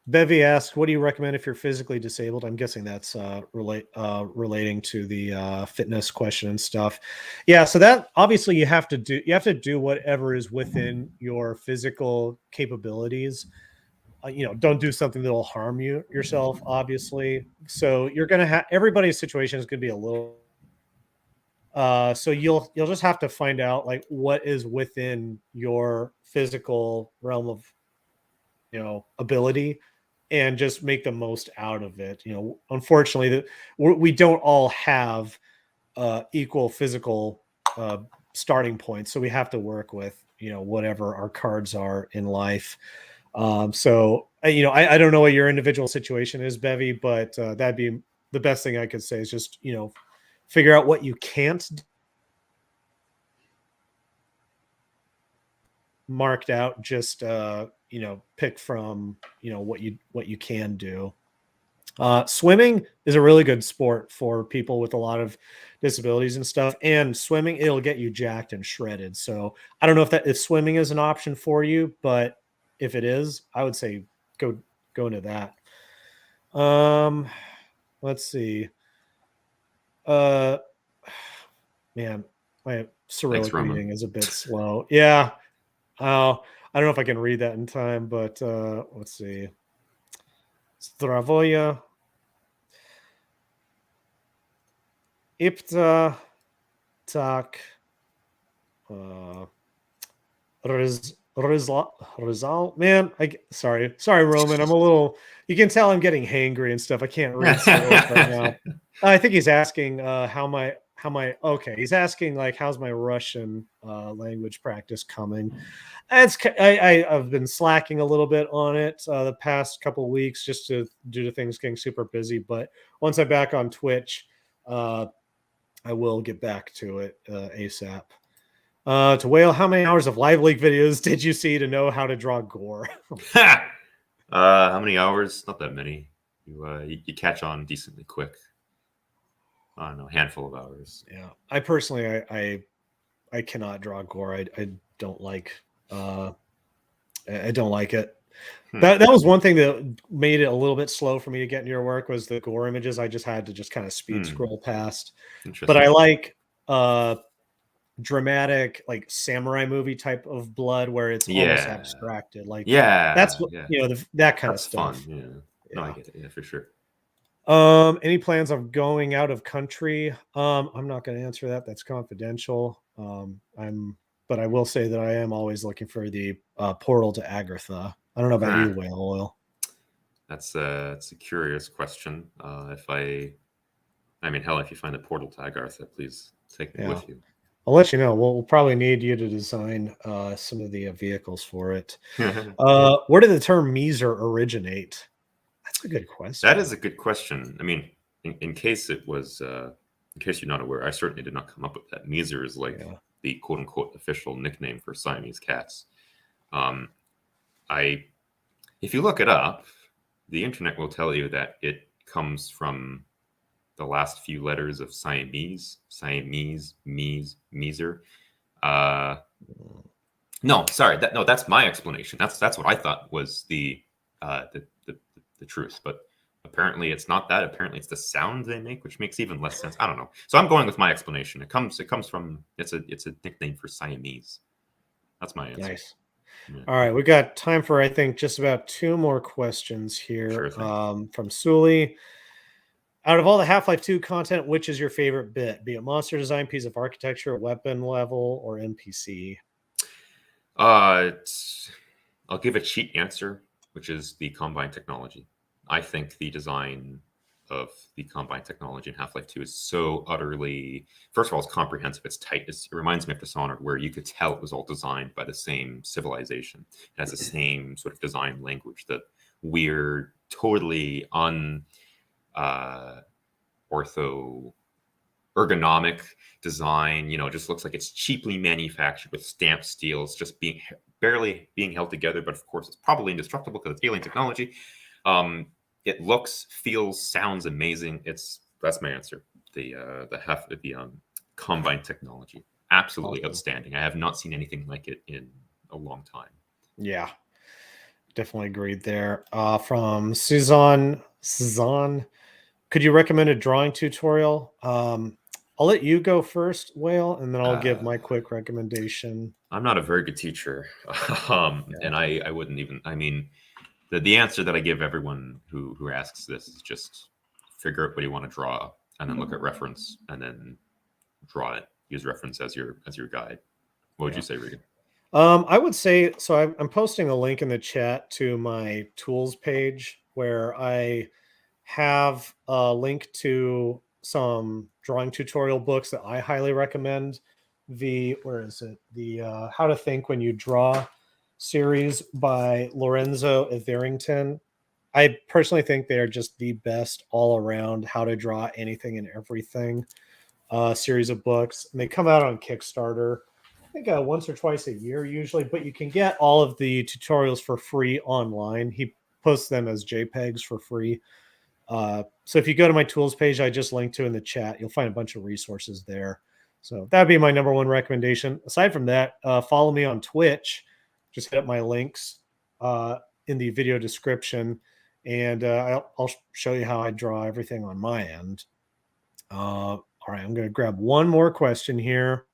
[SPEAKER 1] Bevy asked, "What do you recommend if you're physically disabled?" I'm guessing that's relating to the fitness question and stuff. Yeah, so that obviously you have to do whatever is within your physical capabilities. Don't do something that will harm yourself, obviously. So you're gonna have everybody's situation is gonna be a little. So you'll just have to find out like what is within your physical realm of ability, and just make the most out of it. Unfortunately, we don't all have equal physical starting points, so we have to work with whatever our cards are in life. So I don't know what your individual situation is, Bevy, but that'd be the best thing I could say is just figure out what you can't do. Marked out, just pick from what you can do. Swimming is a really good sport for people with a lot of disabilities and stuff, and swimming, it'll get you jacked and shredded. So I don't know if swimming is an option for you, but if it is, I would say go into that. Let's see. Man, my Cyrillic reading is a bit slow. Yeah. I don't know if I can read that in time, but let's see. Stravoya. Ipta. Tak. Rizal. Man, sorry, Roman. I'm a little. You can tell I'm getting hangry and stuff. I can't read Cyrillic right now. I think he's asking okay. He's asking like how's my Russian language practice coming. I've been slacking a little bit on it the past couple of weeks just due to things getting super busy. But once I'm back on Twitch, I will get back to it ASAP. To Whale, how many hours of live leak videos did you see to know how to draw gore?
[SPEAKER 2] How many hours? Not that many. You catch on decently quick. I don't know, a handful of hours.
[SPEAKER 1] Yeah, I personally, I cannot draw gore. I don't like. I don't like it. That was one thing that made it a little bit slow for me to get into your work was the gore images. I just had to just kind of speed scroll past. But I like dramatic, like samurai movie type of blood where it's almost
[SPEAKER 2] Yeah.
[SPEAKER 1] abstracted. Like that's
[SPEAKER 2] Yeah.
[SPEAKER 1] what,
[SPEAKER 2] Yeah.
[SPEAKER 1] that kind of
[SPEAKER 2] That's fun.
[SPEAKER 1] stuff.
[SPEAKER 2] Yeah. No, I
[SPEAKER 1] Yeah.
[SPEAKER 2] get it. Yeah, for sure.
[SPEAKER 1] Any plans of going out of country? I'm not going to answer that. That's confidential. But I will say that I am always looking for the portal to Agartha. I don't know about
[SPEAKER 2] Huh.
[SPEAKER 1] you, Whale Oil.
[SPEAKER 2] That's a curious question. I mean, hell, if you find a portal to Agartha, please take me
[SPEAKER 1] Yeah,
[SPEAKER 2] with you.
[SPEAKER 1] I'll let you know. We'll probably need you to design some of the vehicles for it. Where did the term Meezer originate? That's a good
[SPEAKER 2] That
[SPEAKER 1] question.
[SPEAKER 2] is a good question. I mean, in case it was, in case you're not aware, I certainly did not come up with that. Meezer is like
[SPEAKER 1] Yeah.
[SPEAKER 2] the quote unquote official nickname for Siamese cats. Um, I, if you look it up, the internet will tell you that it comes from the last few letters of Siamese, Meezer. Uh, no, sorry, that's my explanation. That's what I thought was uh, the, the the truth, but apparently it's not that. Apparently it's the sound they make, which makes even less sense. I don't know. So I'm going with my explanation. It comes from it's a nickname for Siamese. That's my answer.
[SPEAKER 1] Nice.
[SPEAKER 2] Yeah,
[SPEAKER 1] All right, we got time for I think just about two more questions
[SPEAKER 2] sure
[SPEAKER 1] here
[SPEAKER 2] thing.
[SPEAKER 1] from Sully. Out of all the Half-Life 2 content, which is your favorite bit? Be it monster design, piece of architecture, weapon level, or NPC?
[SPEAKER 2] I'll give a cheat answer, which is the Combine technology. I think the design of the Combine technology in Half-Life 2 is so utterly, first of all, it's comprehensive, it's tight. It reminds me of Dishonored, where you could tell it was all designed by the same civilization. It has the same sort of design language, the weird, totally uh, ortho ergonomic design. You know, it just looks like it's cheaply manufactured with stamped steel. It's just barely being held together, but of course it's probably indestructible because it's alien technology. Um, it looks, feels, sounds amazing. That's my answer. The Combine technology, absolutely
[SPEAKER 1] Awesome.
[SPEAKER 2] outstanding. I have not seen anything like it in a long time.
[SPEAKER 1] Yeah, definitely agreed there. From Suzanne, could you recommend a drawing tutorial? I'll let you go first, Whale, and then I'll give
[SPEAKER 2] Uh,
[SPEAKER 1] my quick recommendation.
[SPEAKER 2] I'm not a very good teacher,
[SPEAKER 1] Yeah.
[SPEAKER 2] and I wouldn't even. I mean, the answer that I give everyone who asks this is just figure out what you want to draw, and then look at reference, and then draw it. Use reference as your guide. What would you
[SPEAKER 1] Yeah.
[SPEAKER 2] say, Regan?
[SPEAKER 1] I would say so. I'm posting a link in the chat to my tools page where I have a link to some drawing tutorial books that I highly recommend. Where is it? The How to Think When You Draw series by Lorenzo Etherington. I personally think they are just the best all around how to draw anything and everything series of books. And they come out on Kickstarter, I think once or twice a year usually, but you can get all of the tutorials for free online. He posts them as JPEGs for free. So if you go to my tools page, I just linked to in the chat, you'll find a bunch of resources there. So that'd be my number one recommendation. Aside from that, follow me on Twitch. Just hit up my links in the video description, and I'll show you how I draw everything on my end. All right, I'm going to grab one more question here.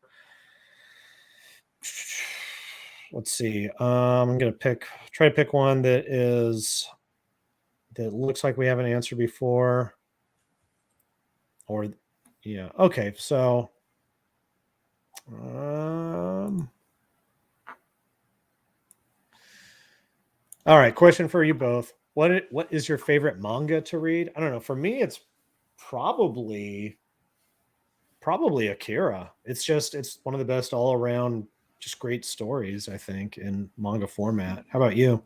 [SPEAKER 1] Let's see. I'm going to try to pick one that looks like we haven't answered before. Or, yeah. Okay. So, all right. Question for you both. What is your favorite manga to read? I don't know. For me, it's probably Akira. It's one of the best all around, just great stories, I think, in manga format. How about you?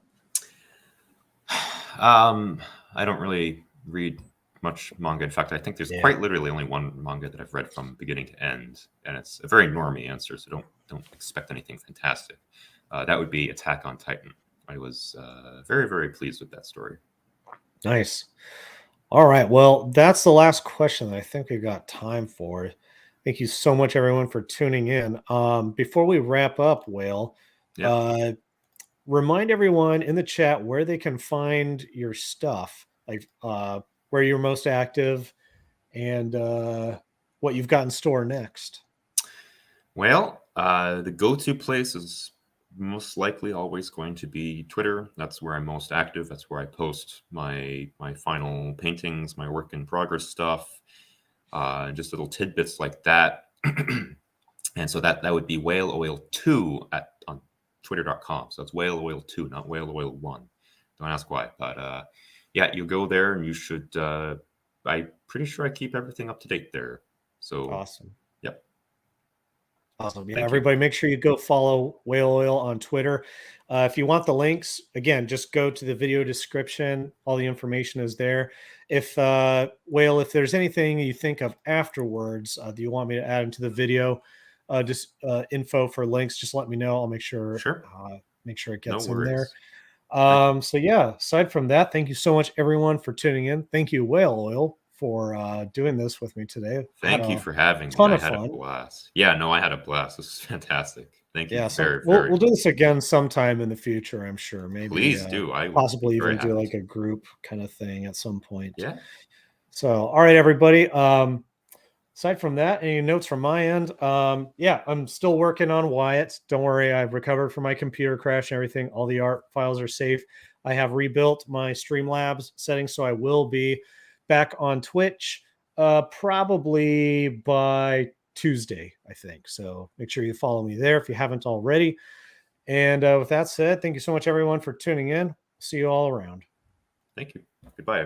[SPEAKER 2] I don't really read much manga. In fact, I think there's
[SPEAKER 1] Yeah.
[SPEAKER 2] quite literally only one manga that I've read from beginning to end, and it's a very normie answer, so don't expect anything fantastic. That would be Attack on Titan. I was very very pleased with that story.
[SPEAKER 1] Nice. All right. Well, that's the last question that I think we've got time for. Thank you so much, everyone, for tuning in. Before we wrap up, Whale,
[SPEAKER 2] Yeah.
[SPEAKER 1] uh, remind everyone in the chat where they can find your stuff, like where you're most active and what you've got in store next.
[SPEAKER 2] Well, the go-to place is most likely always going to be Twitter. That's where I'm most active. That's where I post my final paintings, my work in progress stuff, just little tidbits like that. And so that would be WhaleOil2 on Twitter.com. So it's WhaleOil2, not WhaleOil1. Don't ask why, but yeah, you go there and you should. I'm pretty sure I keep everything up to date there. So
[SPEAKER 1] Awesome.
[SPEAKER 2] yep.
[SPEAKER 1] Awesome. Yeah,
[SPEAKER 2] Thank you.
[SPEAKER 1] everybody, make sure you go follow Whale Oil on Twitter. If you want the links, again, just go to the video description. All the information is there. If Whale, if there's anything you think of afterwards that you want me to add into the video, just info for links, just let me know. I'll make sure
[SPEAKER 2] Sure.
[SPEAKER 1] it
[SPEAKER 2] No
[SPEAKER 1] gets in there.
[SPEAKER 2] worries. Thank you.
[SPEAKER 1] So yeah, aside from that, thank you so much everyone for tuning in. Thank you, Whale Oil, for doing this with me today. I had
[SPEAKER 2] Thank you
[SPEAKER 1] a
[SPEAKER 2] for having me.
[SPEAKER 1] ton
[SPEAKER 2] I
[SPEAKER 1] of
[SPEAKER 2] had a
[SPEAKER 1] fun.
[SPEAKER 2] blast. Yeah, no, I had a blast. This is fantastic. Thank you
[SPEAKER 1] Yeah, so
[SPEAKER 2] very,
[SPEAKER 1] we'll
[SPEAKER 2] very
[SPEAKER 1] do
[SPEAKER 2] much.
[SPEAKER 1] this again sometime in the future, I'm sure. Maybe
[SPEAKER 2] Please do. I would be
[SPEAKER 1] possibly
[SPEAKER 2] very
[SPEAKER 1] even do
[SPEAKER 2] happy
[SPEAKER 1] like
[SPEAKER 2] to.
[SPEAKER 1] a group kind of thing at some point.
[SPEAKER 2] Yeah.
[SPEAKER 1] So, all right, everybody. Aside from that, any notes from my end? Yeah, I'm still working on Wyatt. Don't worry, I've recovered from my computer crash and everything. All the art files are safe. I have rebuilt my Streamlabs settings, so I will be back on Twitch probably by Tuesday, I think. So make sure you follow me there if you haven't already. And with that said, thank you so much, everyone, for tuning in. See you all around.
[SPEAKER 2] Thank you. Goodbye.